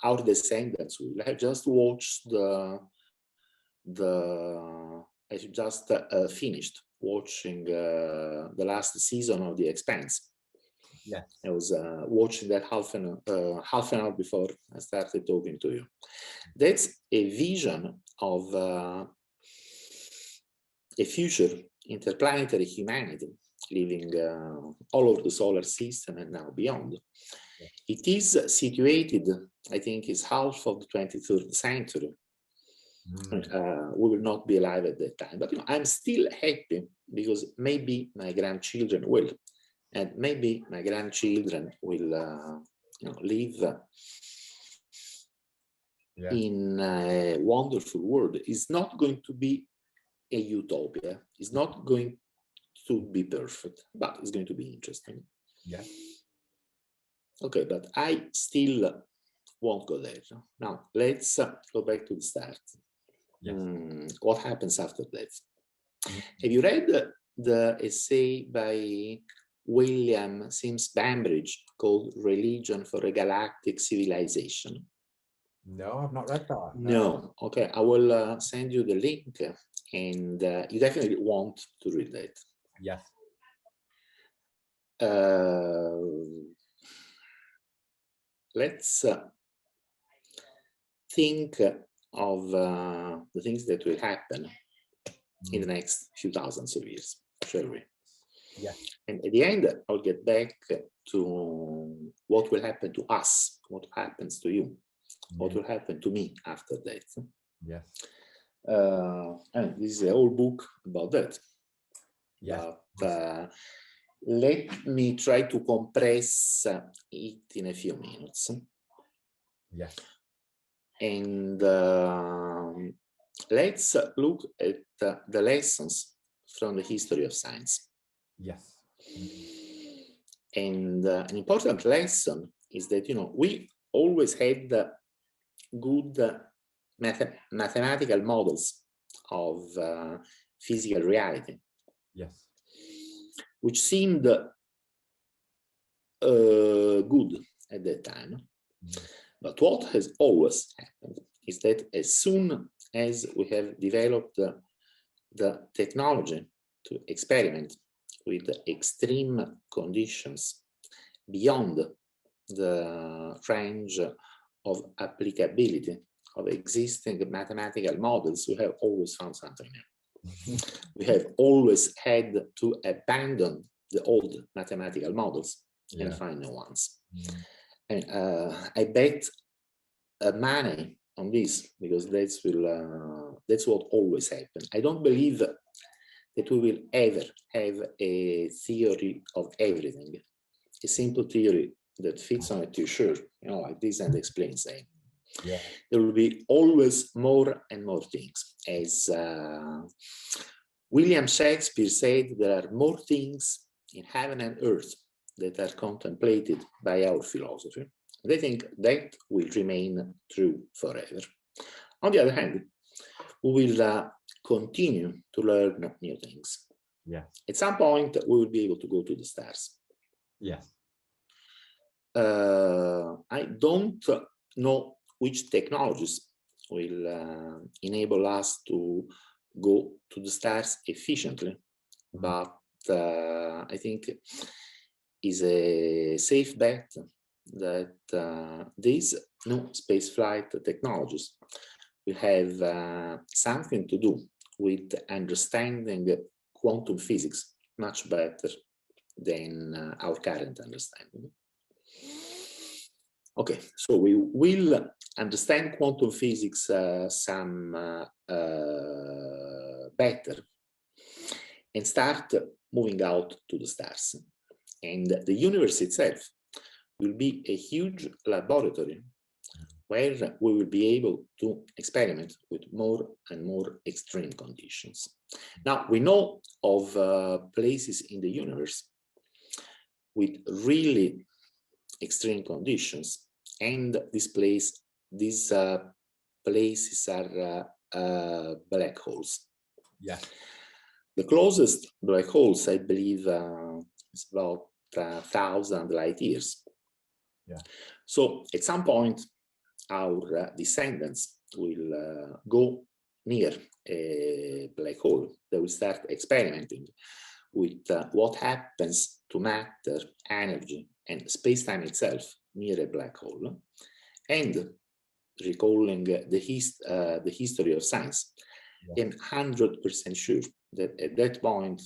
B: our descendants will have just watched I just finished watching the last season of The Expanse.
A: Yeah.
B: I was watching that half an hour before I started talking to you. That's a vision of a future interplanetary humanity living all over the solar system and now beyond. Yeah. It is situated, I think, is half of the 23rd century. We will not be alive at that time, but you know, I'm still happy because maybe my grandchildren will, and maybe my grandchildren will live in a wonderful world. It's not going to be a utopia. It's not going to be perfect, but it's going to be interesting.
A: Yeah.
B: Okay, but I still won't go there. Now let's go back to the start. Yes. What happens after that? Have you read the essay by William Sims Bambridge called Religion for a Galactic Civilization?
A: No, I've not read that.
B: No. Okay, I will send you the link, and you definitely want to read that.
A: Yes.
B: let's think of the things that will happen in the next few thousands of years, shall we?
A: Yeah.
B: And at the end, I'll get back to what will happen to us, what happens to you, what will happen to me after that.
A: Yes.
B: And this is a whole book about that.
A: Yeah.
B: But let me try to compress it in a few minutes.
A: Yes.
B: And let's look at the lessons from the history of science.
A: Yes.
B: And an important lesson is that, we always had good mathematical models of physical reality.
A: Yes.
B: Which seemed good at that time. But what has always happened is that as soon as we have developed the technology to experiment with extreme conditions beyond the range of applicability of existing mathematical models, we have always found something new. We have always had to abandon the old mathematical models and find new ones. And I bet money on this, because that's what always happens. I don't believe that we will ever have a theory of everything, a simple theory that fits on a t-shirt, like this, and explains it.
A: Yeah.
B: There will be always more and more things. As William Shakespeare said, there are more things in heaven and earth that are contemplated by our philosophy. And I think that will remain true forever. On the other hand, we will continue to learn new things.
A: Yeah.
B: At some point, we will be able to go to the stars.
A: Yes.
B: I don't know which technologies will enable us to go to the stars efficiently, but I think is a safe bet that these new spaceflight technologies will have something to do with understanding quantum physics much better than our current understanding. Okay, so we will understand quantum physics some better and start moving out to the stars. And the universe itself will be a huge laboratory where we will be able to experiment with more and more extreme conditions. Now, we know of places in the universe with really extreme conditions, and these places are black holes.
A: Yeah.
B: The closest black holes, I believe, is about 1,000 light years.
A: Yeah.
B: So at some point, our descendants will go near a black hole. They will start experimenting with what happens to matter, energy, and space-time itself near a black hole, and recalling the history of science, I'm 100% sure that at that point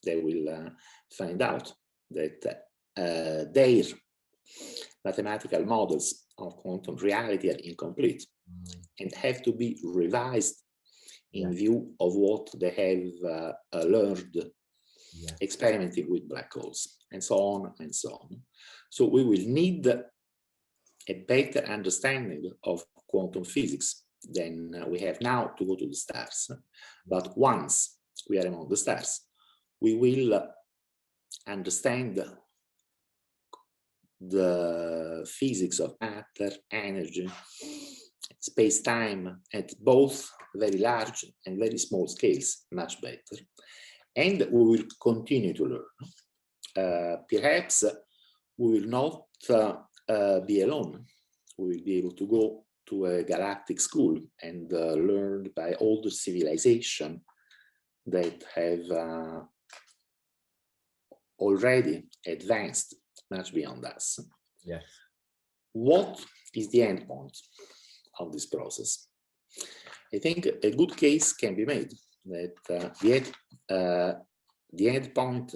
B: they will find out that their mathematical models of quantum reality are incomplete and have to be revised in view of what they have learned experimenting with black holes, and so on and so on. So we will need a better understanding of quantum physics than we have now to go to the stars. But once we are among the stars, we will understand the physics of matter, energy, space-time at both very large and very small scales much better. And we will continue to learn. Perhaps we will not be alone. We will be able to go to a galactic school and learn by older civilizations that have already advanced much beyond us.
A: Yes.
B: What is the end point of this process? I think a good case can be made that the end point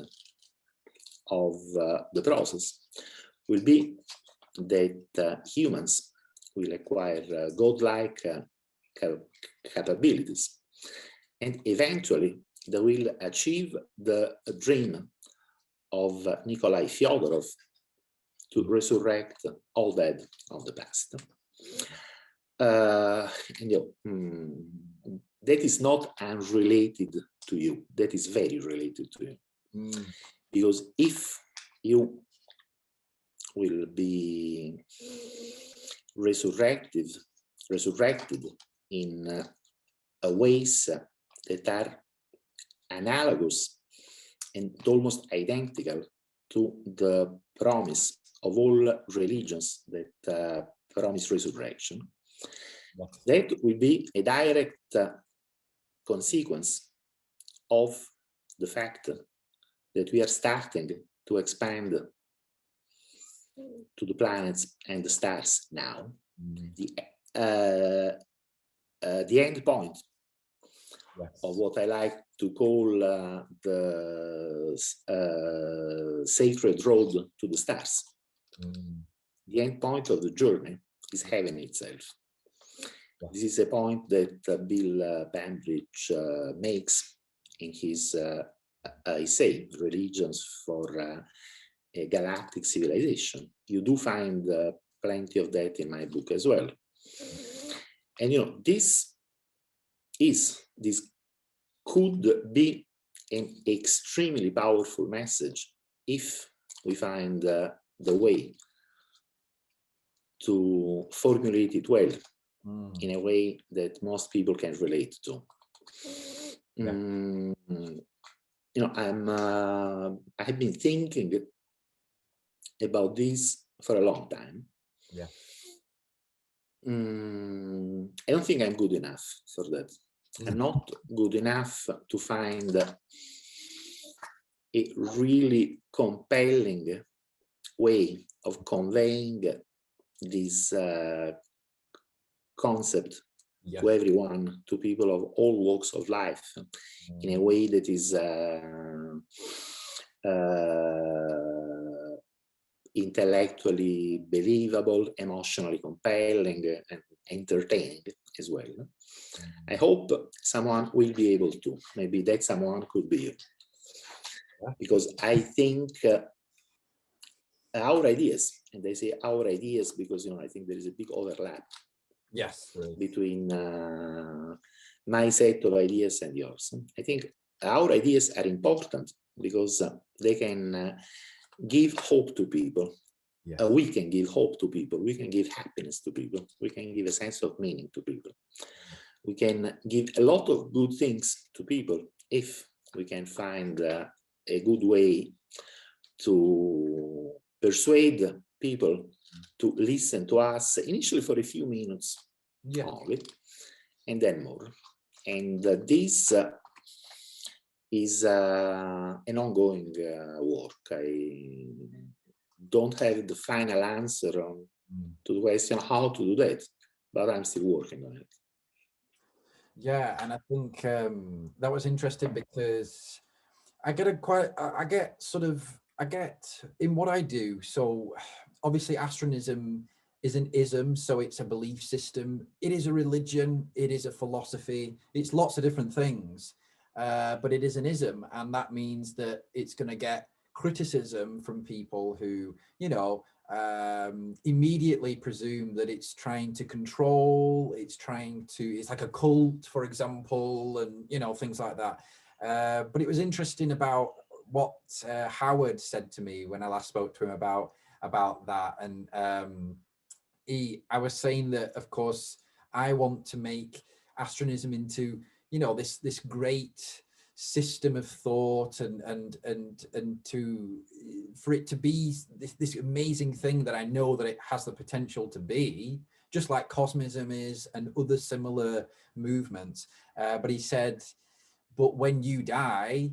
B: of the process will be that humans will acquire godlike capabilities, and eventually they will achieve the dream of Nikolai Fyodorov to resurrect all dead of the past. And, that is not unrelated to you. That is very related to you. Because if you will be resurrected in ways that are analogous and almost identical to the promise of all religions that promise resurrection, that will be a direct consequence of the fact that we are starting to expand to the planets and the stars now. The end point of what I like to call the sacred road to the stars. The end point of the journey is heaven itself. This is a point that Bill Bambridge makes in his essay, Religions for a Galactic Civilization. You do find plenty of that in my book as well. And this could be an extremely powerful message if we find the way to formulate it well in a way that most people can relate to. I have been thinking about this for a long time. I don't think I'm good enough for that. I'm not good enough to find a really compelling way of conveying this concept to everyone, to people of all walks of life, in a way that is intellectually believable, emotionally compelling, and entertaining as well. I hope someone will be able to. Maybe that someone could be you. Because I think our ideas, and I say our ideas because I think there is a big overlap between my set of ideas and yours. I think our ideas are important because they can give hope to people. We can give hope to people. We can give happiness to people. We can give a sense of meaning to people. We can give a lot of good things to people if we can find a good way to persuade people to listen to us, initially for a few minutes only, and then more. And this is an ongoing work. I don't have the final answer to the question how to do that, but I'm still working on it.
A: Yeah, and I think that was interesting because I get in what I do. So obviously Astronism is an ism, so it's a belief system. It is a religion. It is a philosophy. It's lots of different things, but it is an ism, and that means that it's going to get criticism from people who, immediately presume that it's trying to control, it's like a cult, for example, and things like that. But it was interesting about what Howard said to me when I last spoke to him about that. And I was saying that, of course, I want to make Astronism into, this great system of thought and for it to be this amazing thing that I know that it has the potential to be, just like Cosmism is and other similar movements. But he said, but when you die,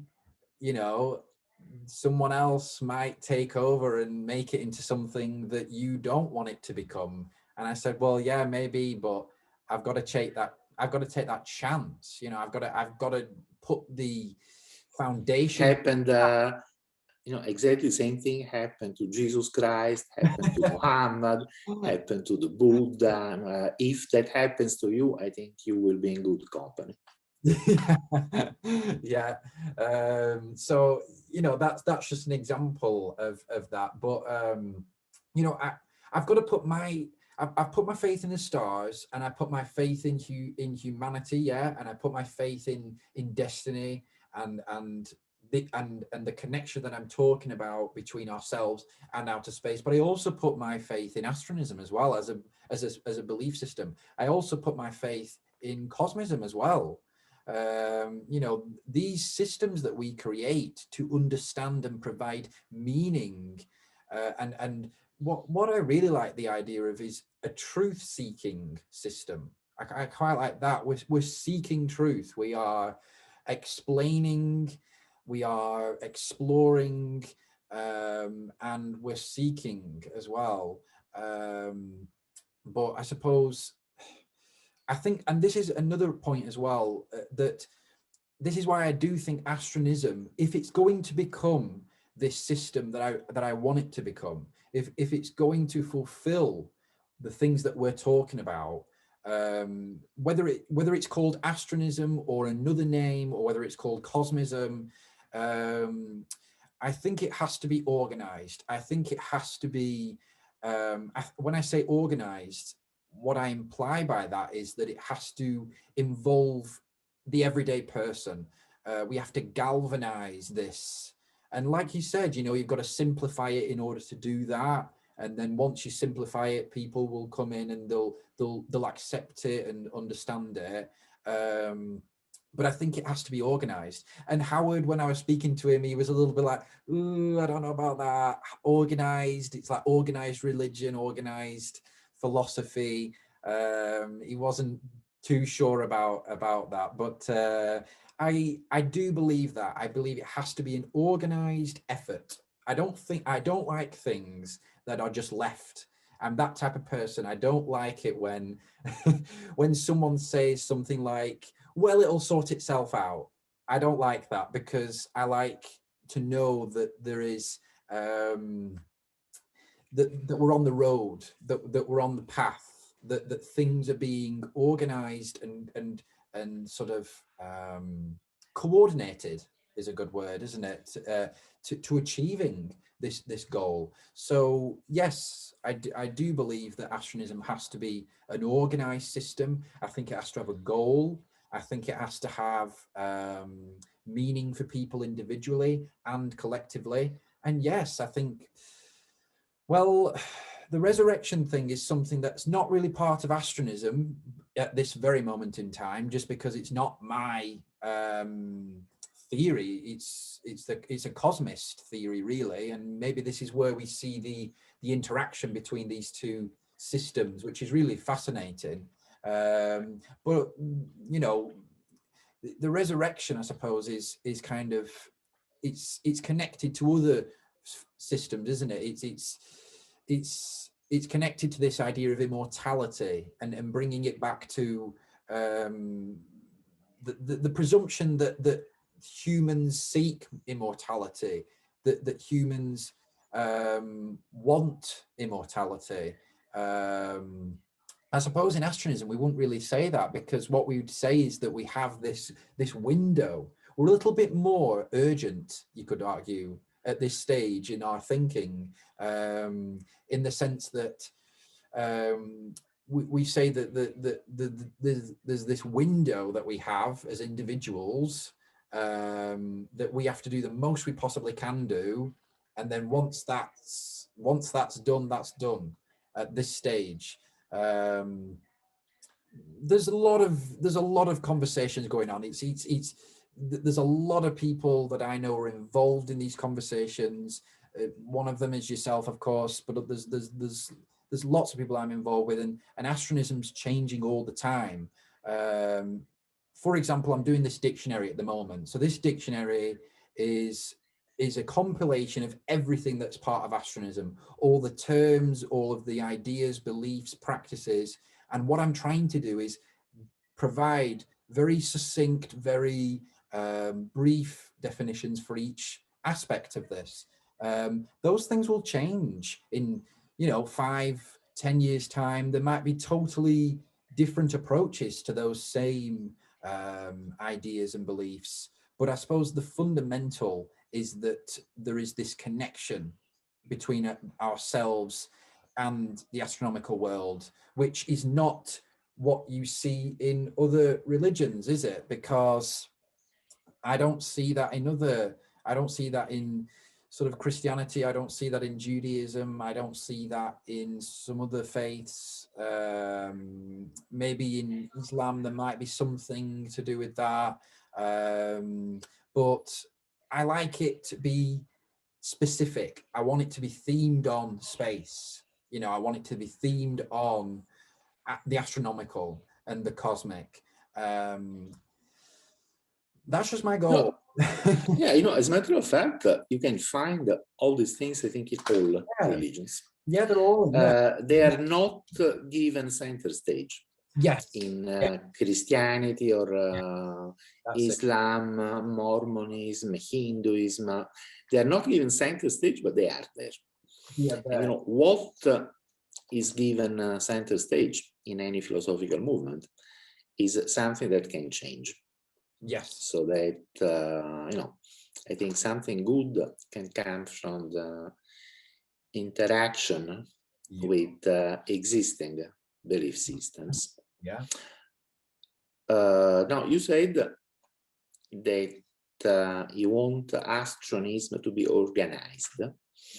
A: someone else might take over and make it into something that you don't want it to become. And I said, well, yeah, maybe, but I've got to take that chance. You know, I've got to put the foundation.
B: Happened, exactly the same thing happened to Jesus Christ, happened to Muhammad, happened to the Buddha. If that happens to you, I think you will be in good company.
A: Yeah. So, you know, that's just an example of that. But, you know, I've got to put I've put my faith in the stars, and I put my faith in humanity. Yeah. And I put my faith in destiny and the connection that I'm talking about between ourselves and outer space. But I also put my faith in astronomism as well as a belief system. I also put my faith in cosmism as well. You know, these systems that we create to understand and provide meaning, and what I really like the idea of is a truth-seeking system. I quite like that. We're seeking truth. We are explaining, we are exploring, and we're seeking as well. But I suppose, I think, and this is another point as well, that this is why I do think astronism, if it's going to become this system that I want it to become, if it's going to fulfill the things that we're talking about, whether it's called astronism or another name, or whether it's called cosmism, I think it has to be organized. I think it has to be, when I say organized, what I imply by that is that it has to involve the everyday person. We have to galvanize this. And like you said, you know, you've got to simplify it in order to do that. And then once you simplify it, people will come in and they'll accept it and understand it. But I think it has to be organized. And Howard, when I was speaking to him, he was a little bit like, ooh, I don't know about that. Organized. It's like organized religion, organized philosophy. He wasn't too sure about that, but I do believe that. I believe it has to be an organized effort. I don't like things that are just left. I'm that type of person. I don't like it when when someone says something like, well, it'll sort itself out. I don't like that, because I like to know that there is that we're on the road, that we're on the path, that things are being organized and sort of coordinated is a good word, isn't it? To achieving this goal. So yes, I do believe that astronomism has to be an organized system. I think it has to have a goal. I think it has to have meaning for people individually and collectively. And yes, I think, well, the resurrection thing is something that's not really part of astronomism at this very moment in time, just because it's not my theory. It's a cosmist theory, really, and maybe this is where we see the interaction between these two systems, which is really fascinating. But you know, the resurrection, I suppose, is kind of, it's connected to other systems, isn't it? It's connected to this idea of immortality and bringing it back to the presumption that humans seek immortality, that humans want immortality. I suppose in astronomism we wouldn't really say that, because what we would say is that we have this window. We're a little bit more urgent, you could argue, at this stage in our thinking, in the sense that we say that there's this window that we have as individuals, that we have to do the most we possibly can do, and then once that's done, that's done at this stage. There's a lot of conversations going on. There's a lot of people that I know are involved in these conversations. One of them is yourself, of course, but there's lots of people I'm involved with, and astronomism's changing all the time. For example, I'm doing this dictionary at the moment. So this dictionary is is a compilation of everything that's part of astronomism, all the terms, all of the ideas, beliefs, practices. And what I'm trying to do is provide very succinct, very brief definitions for each aspect of this. Those things will change in, 5-10 years time. There might be totally different approaches to those same ideas and beliefs. But I suppose the fundamental is that there is this connection between ourselves and the astronomical world, which is not what you see in other religions, is it? Because I don't see that in sort of Christianity. I don't see that in Judaism. I don't see that in some other faiths. Maybe in Islam, there might be something to do with that. But I like it to be specific. I want it to be themed on space. I want it to be themed on the astronomical and the cosmic. That's just my goal.
B: Yeah, as a matter of fact, you can find all these things, I think, in all religions.
A: Yeah, they're all.
B: They are not given center stage.
A: Yes.
B: In Christianity or Islam, Mormonism, Hinduism, they are not given center stage, but they are there.
A: Yeah,
B: and what is given center stage in any philosophical movement is something that can change.
A: Yes.
B: So that, I think something good can come from the interaction with existing belief systems.
A: Yeah.
B: Now, you said that you want astronism to be organized.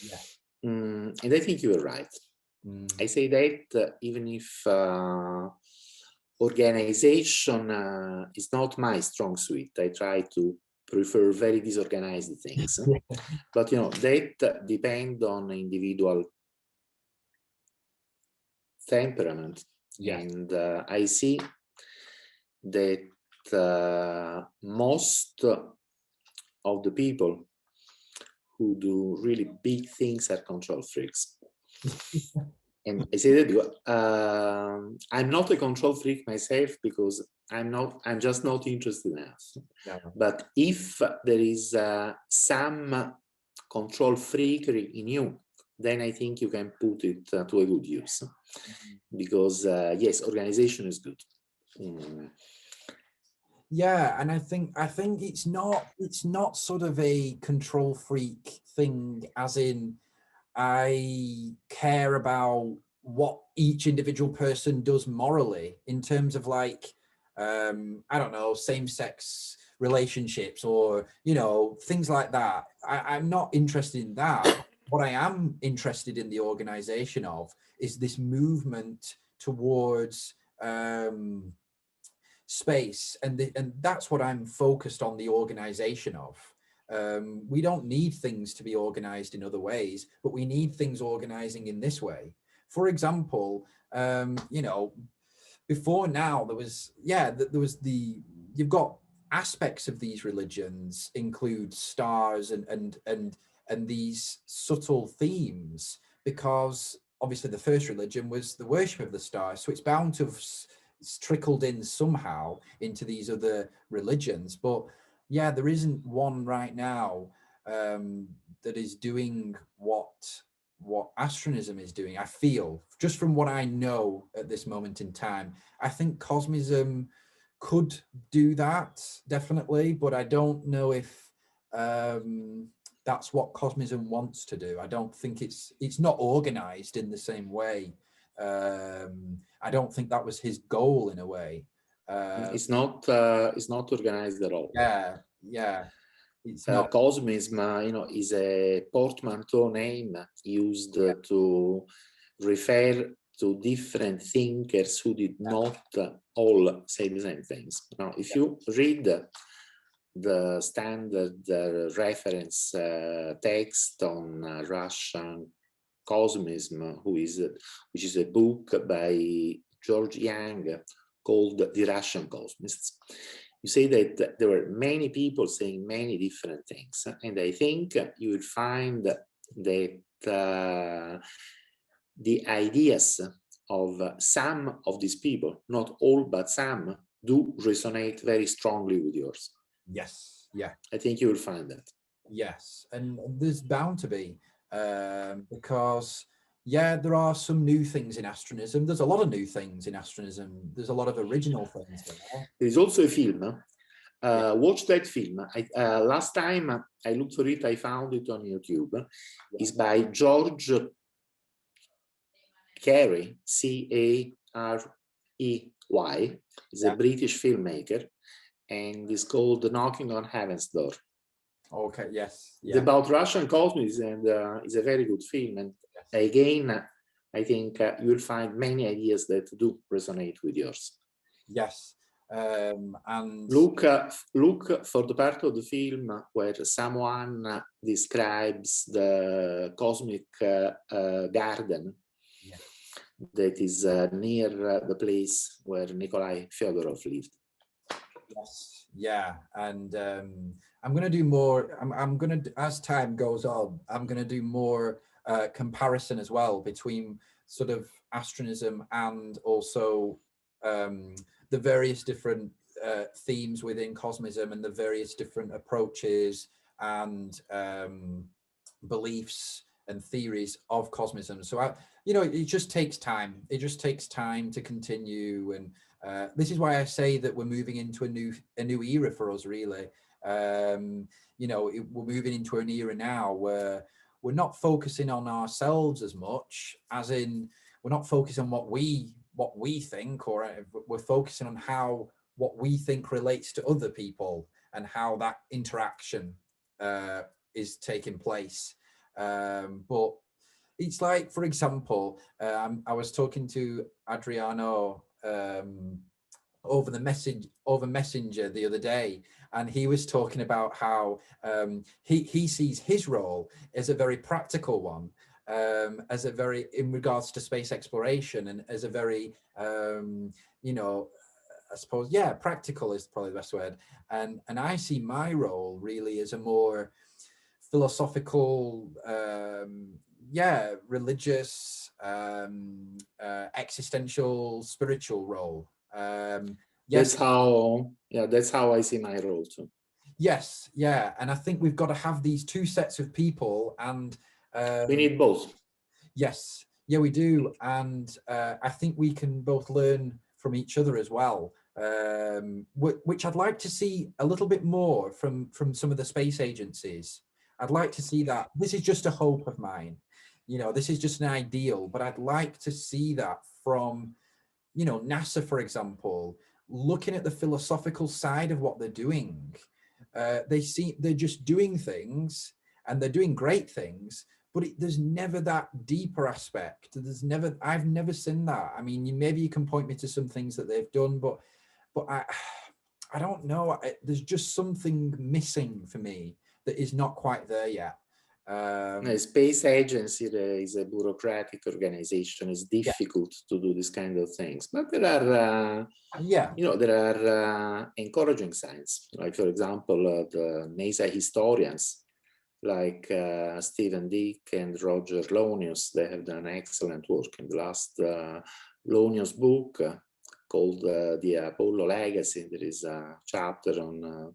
A: Yeah.
B: And I think you were right. I say that even if organization is not my strong suit, I try to prefer very disorganized things. But that depend on individual temperament. And I see that most of the people who do really big things are control freaks. And I say that because I'm not a control freak myself, because I'm just not interested enough.
A: Yeah.
B: But if there is some control freakery in you, then I think you can put it to a good use. Because yes, organization is good.
A: Yeah, and I think it's not sort of a control freak thing, as in I care about what each individual person does morally in terms of like, I don't know, same-sex relationships or, things like that. I'm not interested in that. What I am interested in the organization of is this movement towards space, and that's what I'm focused on, the organization of. We don't need things to be organized in other ways, but we need things organizing in this way. For example, before now you've got aspects of these religions include stars and these subtle themes, because obviously the first religion was the worship of the stars, so it's bound to have trickled in somehow into these other religions. But yeah, there isn't one right now that is doing what astronomism is doing. I feel, just from what I know at this moment in time, I think Cosmism could do that, definitely, but I don't know if that's what Cosmism wants to do. I don't think it's not organized in the same way. I don't think that was his goal in a way.
B: It's not organized at all.
A: Yeah. It's not.
B: Cosmism, is a portmanteau name used to refer to different thinkers who did not all say the same things. Now, if you read the standard reference text on Russian Cosmism, which is a book by George Young called The Russian Cosmists, you say that there were many people saying many different things, and I think you will find that the ideas of some of these people, not all but some, do resonate very strongly with yours.
A: Yes, yeah.
B: I think you will find that.
A: Yes, and there's bound to be, because, yeah, there are some new things in astronomism. There's a lot of new things in astronomism. There's a lot of original things there.
B: There is also a film. Watch that film. Last time I looked for it, I found it on YouTube.
A: Yeah.
B: It's by George Carey, C-A-R-E-Y. He's a British filmmaker, and it's called Knocking on Heaven's Door.
A: Okay, yes.
B: It's about Russian cosmism, and it's a very good film. And again, I think you will find many ideas that do resonate with yours.
A: Yes. And
B: look for the part of the film where someone describes the cosmic garden that is near the place where Nikolai Fyodorov lived.
A: Yes, yeah, and I'm going to do more. I'm going to, as time goes on, I'm going to do more comparison as well between sort of astronomism and also the various different themes within cosmism and the various different approaches and beliefs and theories of cosmism. So it just takes time. It just takes time to continue, and this is why I say that we're moving into a new era for us, really. We're moving into an era now where we're not focusing on ourselves as much, as in we're not focusing on what we think, or we're focusing on how what we think relates to other people and how that interaction is taking place. But it's like, for example, I was talking to Adriano over Messenger the other day, and he was talking about how he sees his role as a very practical one, as a very, in regards to space exploration, and as a very I suppose, practical is probably the best word. And I see my role really as a more philosophical, religious, existential, spiritual role.
B: That's how I see my role too.
A: Yes, yeah, and I think we've got to have these two sets of people, and
B: we need both.
A: Yes, yeah, we do, and I think we can both learn from each other as well, which I'd like to see a little bit more from some of the space agencies. I'd like to see that. This is just a hope of mine. This is just an ideal, but I'd like to see that from, NASA, for example, looking at the philosophical side of what they're doing. They're just doing things, and they're doing great things, but there's never that deeper aspect. I've never seen that. I mean, maybe you can point me to some things that they've done, but I don't know. There's just something missing for me that is not quite there yet.
B: A space agency is a bureaucratic organization. It's difficult to do this kind of things, but there are there are encouraging signs. Like, for example, the NASA historians like Stephen Dick and Roger Lonius. They have done excellent work in the last Lonius book called The Apollo Legacy. There is a chapter on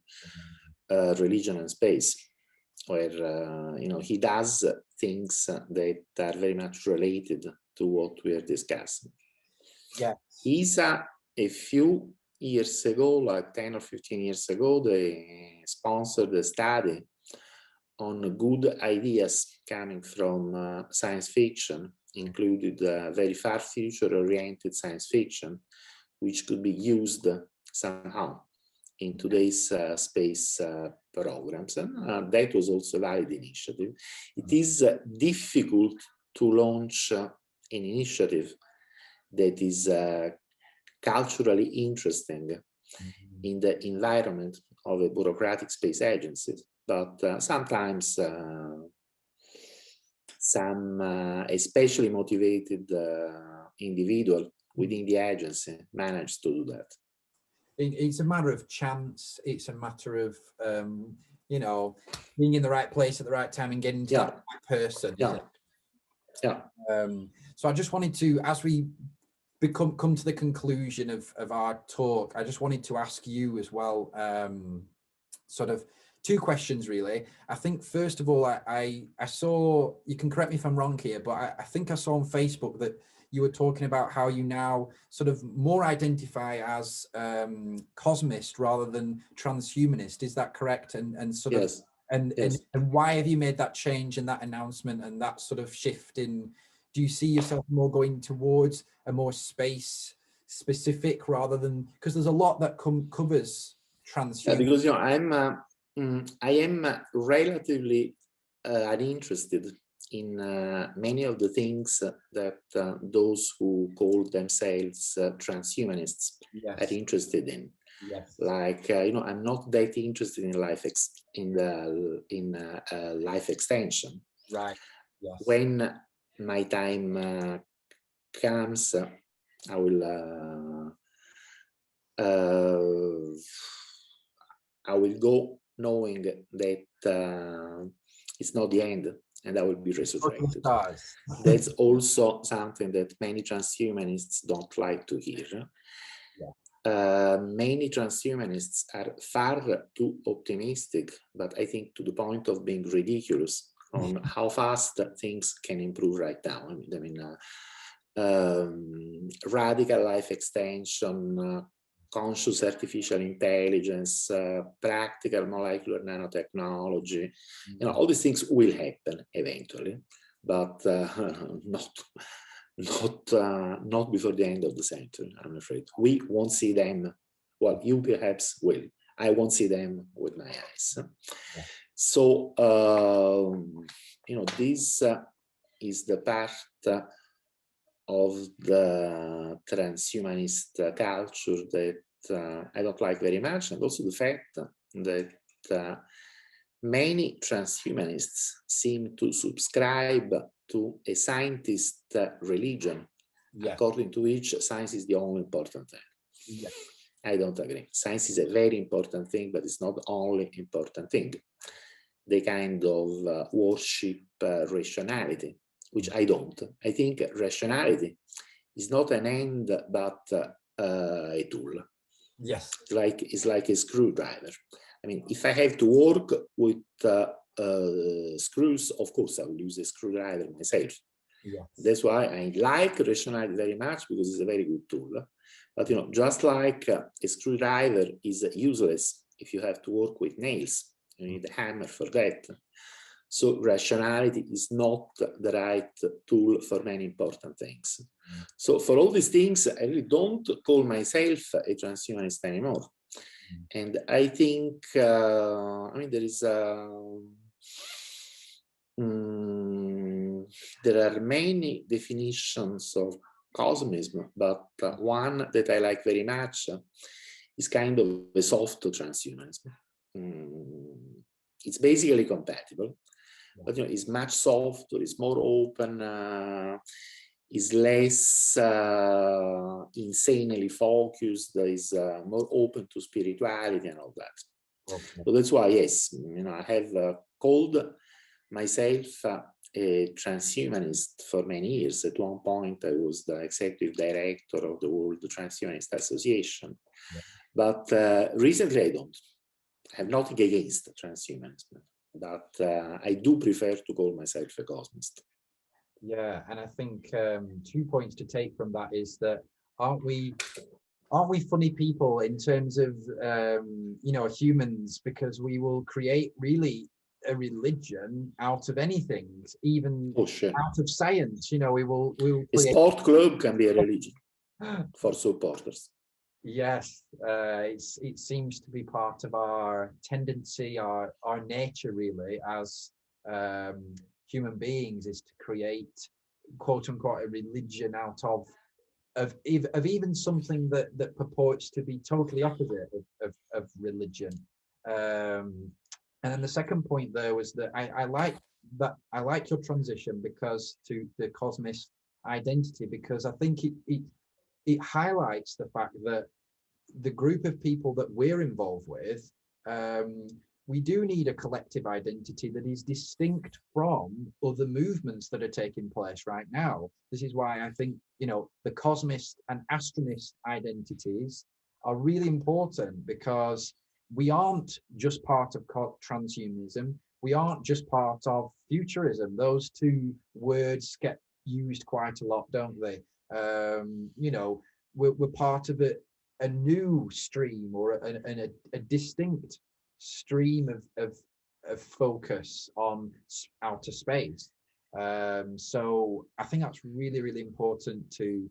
B: religion and space, where he does things that are very much related to what we are discussing.
A: Yeah.
B: ESA, a few years ago, like 10 or 15 years ago, they sponsored a study on good ideas coming from science fiction, included very far future-oriented science fiction, which could be used somehow in today's space programs. And that was also a valid initiative. It is difficult to launch an initiative that is culturally interesting in the environment of a bureaucratic space agency. But sometimes some especially motivated individual within the agency manage to do that.
A: it's a matter of chance. It's a matter of you know, being in the right place at the right time and getting to that right person.
B: Yeah.
A: So I just wanted to, as we come to the conclusion of our talk, I just wanted to ask you as well, sort of two questions really. I think first of all, I saw, you can correct me if I'm wrong here, but I think I saw on Facebook that you were talking about how you now sort of more identify as cosmist rather than transhumanist. Is that correct? And sort of, and why have you made that change and that announcement and that sort of shift in? Do you see yourself more going towards a more space specific rather than, because there's a lot that covers transhumanism?
B: Because I am relatively uninterested in many of the things that those who call themselves transhumanists are interested in. Like I'm not that interested in life life extension.
A: Right.
B: When my time comes, I will go knowing that it's not the end, and I will be resurrected. That's also something that many transhumanists don't like to hear. Many transhumanists are far too optimistic, but I think to the point of being ridiculous on how fast things can improve right now. I mean, radical life extension, conscious artificial intelligence, practical molecular nanotechnology, all these things will happen eventually, but not before the end of the century, I'm afraid. We won't see them. Well, you perhaps will. I won't see them with my eyes. So, this is the part of the transhumanist culture that I don't like very much, and also the fact that many transhumanists seem to subscribe to a scientist religion, according to which science is the only important thing. I don't agree. Science is a very important thing, but it's not the only important thing. They kind of worship rationality, which I don't. I think rationality is not an end, but a tool. It's like a screwdriver. I mean, if I have to work with screws, of course I will use a screwdriver myself. That's why I like rationality very much, because it's a very good tool. But just like a screwdriver is useless if you have to work with nails, you need a hammer for that. So rationality is not the right tool for many important things. So for all these things, I really don't call myself a transhumanist anymore. And I think, I mean, there are many definitions of cosmism, but one that I like very much is kind of a soft transhumanism. It's basically compatible, but it's much softer, it's more open, is less insanely focused, is more open to spirituality and all that. So that's why, yes, I have called myself a transhumanist for many years. At one point, I was the executive director of the World Transhumanist Association. But recently, I don't. I have nothing against transhumanism, but I do prefer to call myself a cosmist.
A: Yeah, and I think 2 points to take from that is that aren't we funny people in terms of humans, because we will create really a religion out of anything, even out of science. We will create...
B: A sport club can be a religion for supporters.
A: Yes, it seems to be part of our tendency, our nature really, as human beings, is to create quote unquote a religion out of even something that purports to be totally opposite of religion. And then the second point there was that I like your transition because to the cosmist identity, because I think it highlights the fact that the group of people that we're involved with, we do need a collective identity that is distinct from other movements that are taking place right now. This is why I think, you know, the cosmist and astronist identities are really important, because we aren't just part of transhumanism. We aren't just part of futurism. Those two words get used quite a lot, don't they? You know, we're part of a new stream, or a distinct stream of focus on outer space. So I think that's really, really important to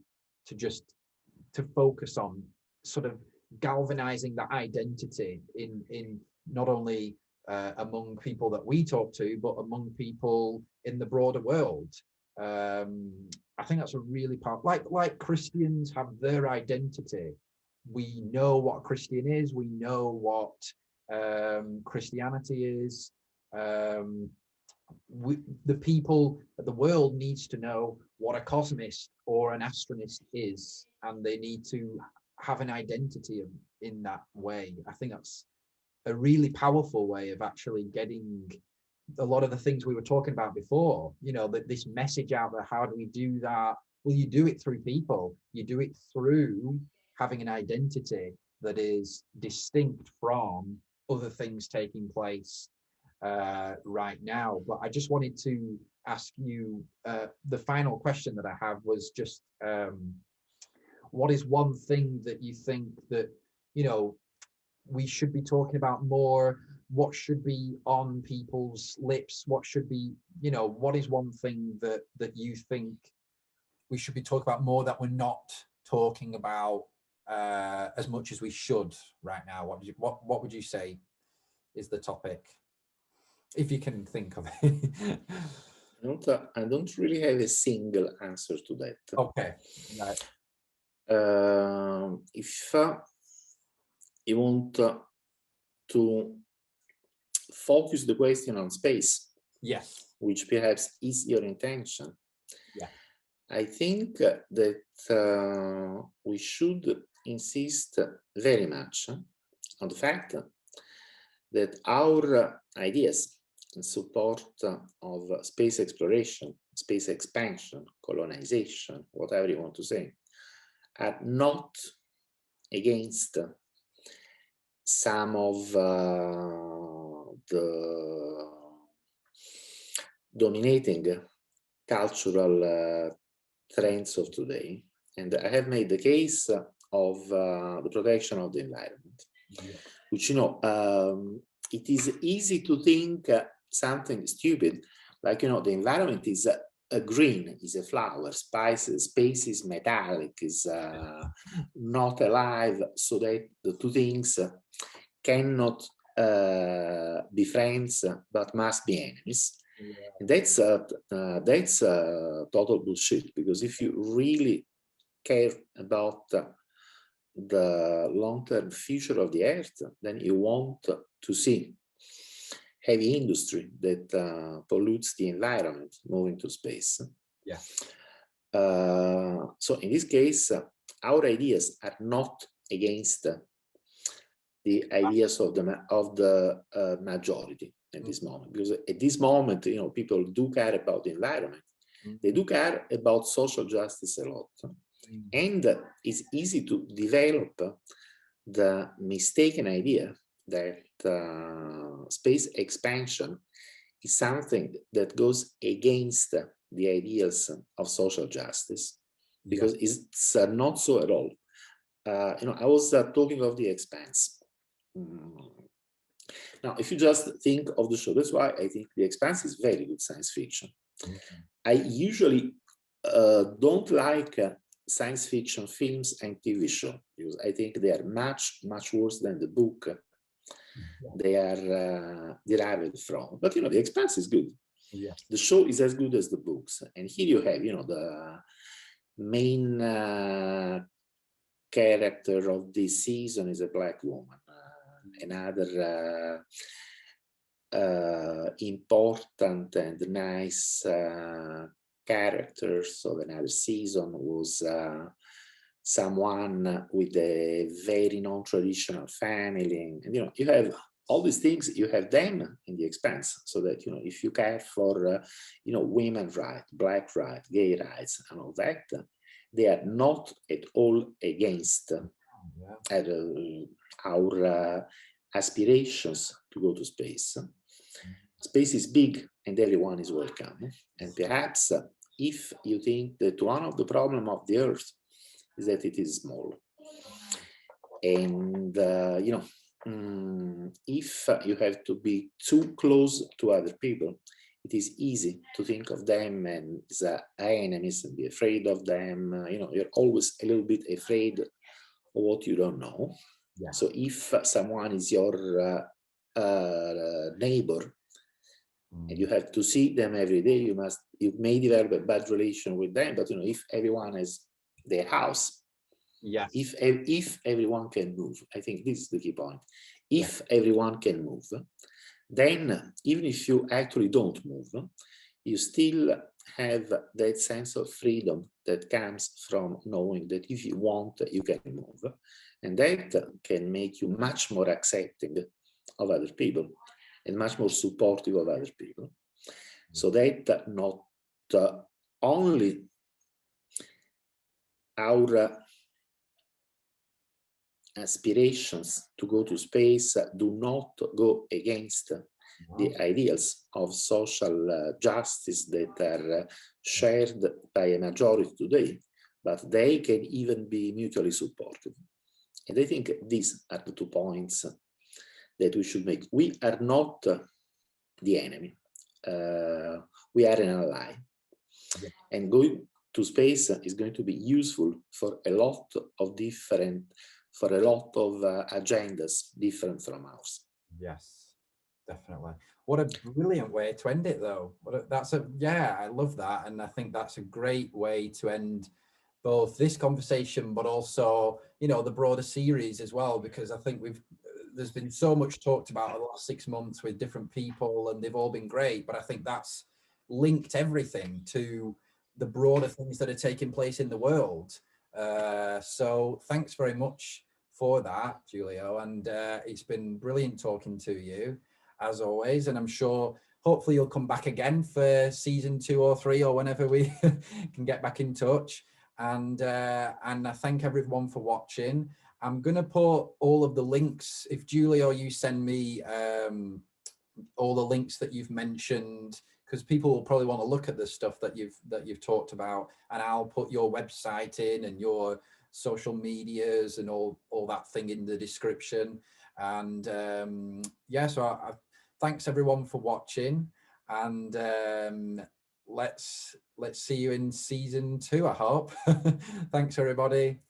A: focus on, sort of galvanizing that identity in not only among people that we talk to, but among people in the broader world. I think that's a really powerful, like Christians have their identity. We know what a Christian is. We know what Christianity is. The people, the world needs to know what a cosmist or an astronist is, and they need to have an identity in that way. I think that's a really powerful way of actually getting a lot of the things we were talking about before, you know, that this message out there. How do we do that? Well, you do it through people. You do it through having an identity that is distinct from other things taking place right now. But I just wanted to ask you, the final question that I have was just, what is one thing that you think that, you know, we should be talking about more? What should be on people's lips? What should be, you know, what is one thing that you think we should be talking about more that we're not talking about as much as we should right now? What would you say is the topic, if you can think of it?
B: I don't really have a single answer to that.
A: Okay. Right.
B: If you want to focus the question on space,
A: yes,
B: which perhaps is your intention,
A: yeah,
B: I think that we should insist very much on the fact that our ideas in support of space exploration, space expansion, colonization, whatever you want to say, are not against some of the dominating cultural trends of today. And I have made the case of the protection of the environment, which, you know, it is easy to think something stupid, like, you know, the environment is green, is a flower, space is metallic, is not alive, so that the two things cannot be friends, but must be enemies. Yeah. That's total bullshit, because if you really care about the long-term future of the Earth, then you want to see heavy industry that pollutes the environment moving to space.
A: Yeah.
B: So in this case, our ideas are not against the ideas of the majority at this moment, because at this moment, you know, people do care about the environment. They do care about social justice a lot. And it's easy to develop the mistaken idea that space expansion is something that goes against the ideals of social justice, because it's not so at all. You know, I was talking of the Expanse. Now, if you just think of the show, that's why I think The Expanse is very good science fiction. I usually don't like science fiction films and TV shows, because I think they are much, much worse than the book they are derived from. But, you know, The Expanse is good. Yes. The show is as good as the books. And here you have, you know, the main character of this season is a Black woman. Another important and nice characters of another season was someone with a very non-traditional family, and you have all these things. You have them in the expense, so that if you care for women rights, black rights, gay rights, and all that, they are not at all against our aspirations to go to space. Space is big and everyone is welcome. And perhaps if you think that one of the problems of the Earth is that it is small, and if you have to be too close to other people, it is easy to think of them as enemies and be afraid of them. You're always a little bit afraid of what you don't know. Yeah. So if someone is your neighbor and you have to see them every day, you may develop a bad relation with them. But if everyone has their house,
A: yes,
B: if everyone can move, I think this is the key point. If everyone can move, then even if you actually don't move, you still have that sense of freedom that comes from knowing that if you want, you can move. And that can make you much more accepting of other people and much more supportive of other people. So that not only our aspirations to go to space do not go against the ideals of social justice that are shared by a majority today, but they can even be mutually supportive. And I think these are the 2 points that we should make. We are not the enemy. We are an ally. Yeah. And going to space is going to be useful for a lot of agendas different from ours.
A: Yes, definitely. What a brilliant way to end it, though. I love that. And I think that's a great way to end both this conversation, but also, the broader series as well, because I think there's been so much talked about in the last 6 months with different people, and they've all been great. But I think that's linked everything to the broader things that are taking place in the world. So thanks very much for that, Giulio. And it's been brilliant talking to you, as always. And I'm sure, hopefully, you'll come back again for season 2 or 3, or whenever we can get back in touch. And I thank everyone for watching. I'm going to put all of the links, if Giulio, you send me all the links that you've mentioned, because people will probably want to look at the stuff that you've talked about, and I'll put your website in and your social medias and all that thing in the description. And so thanks everyone for watching, and let's see you in season 2, I hope. Thanks everybody.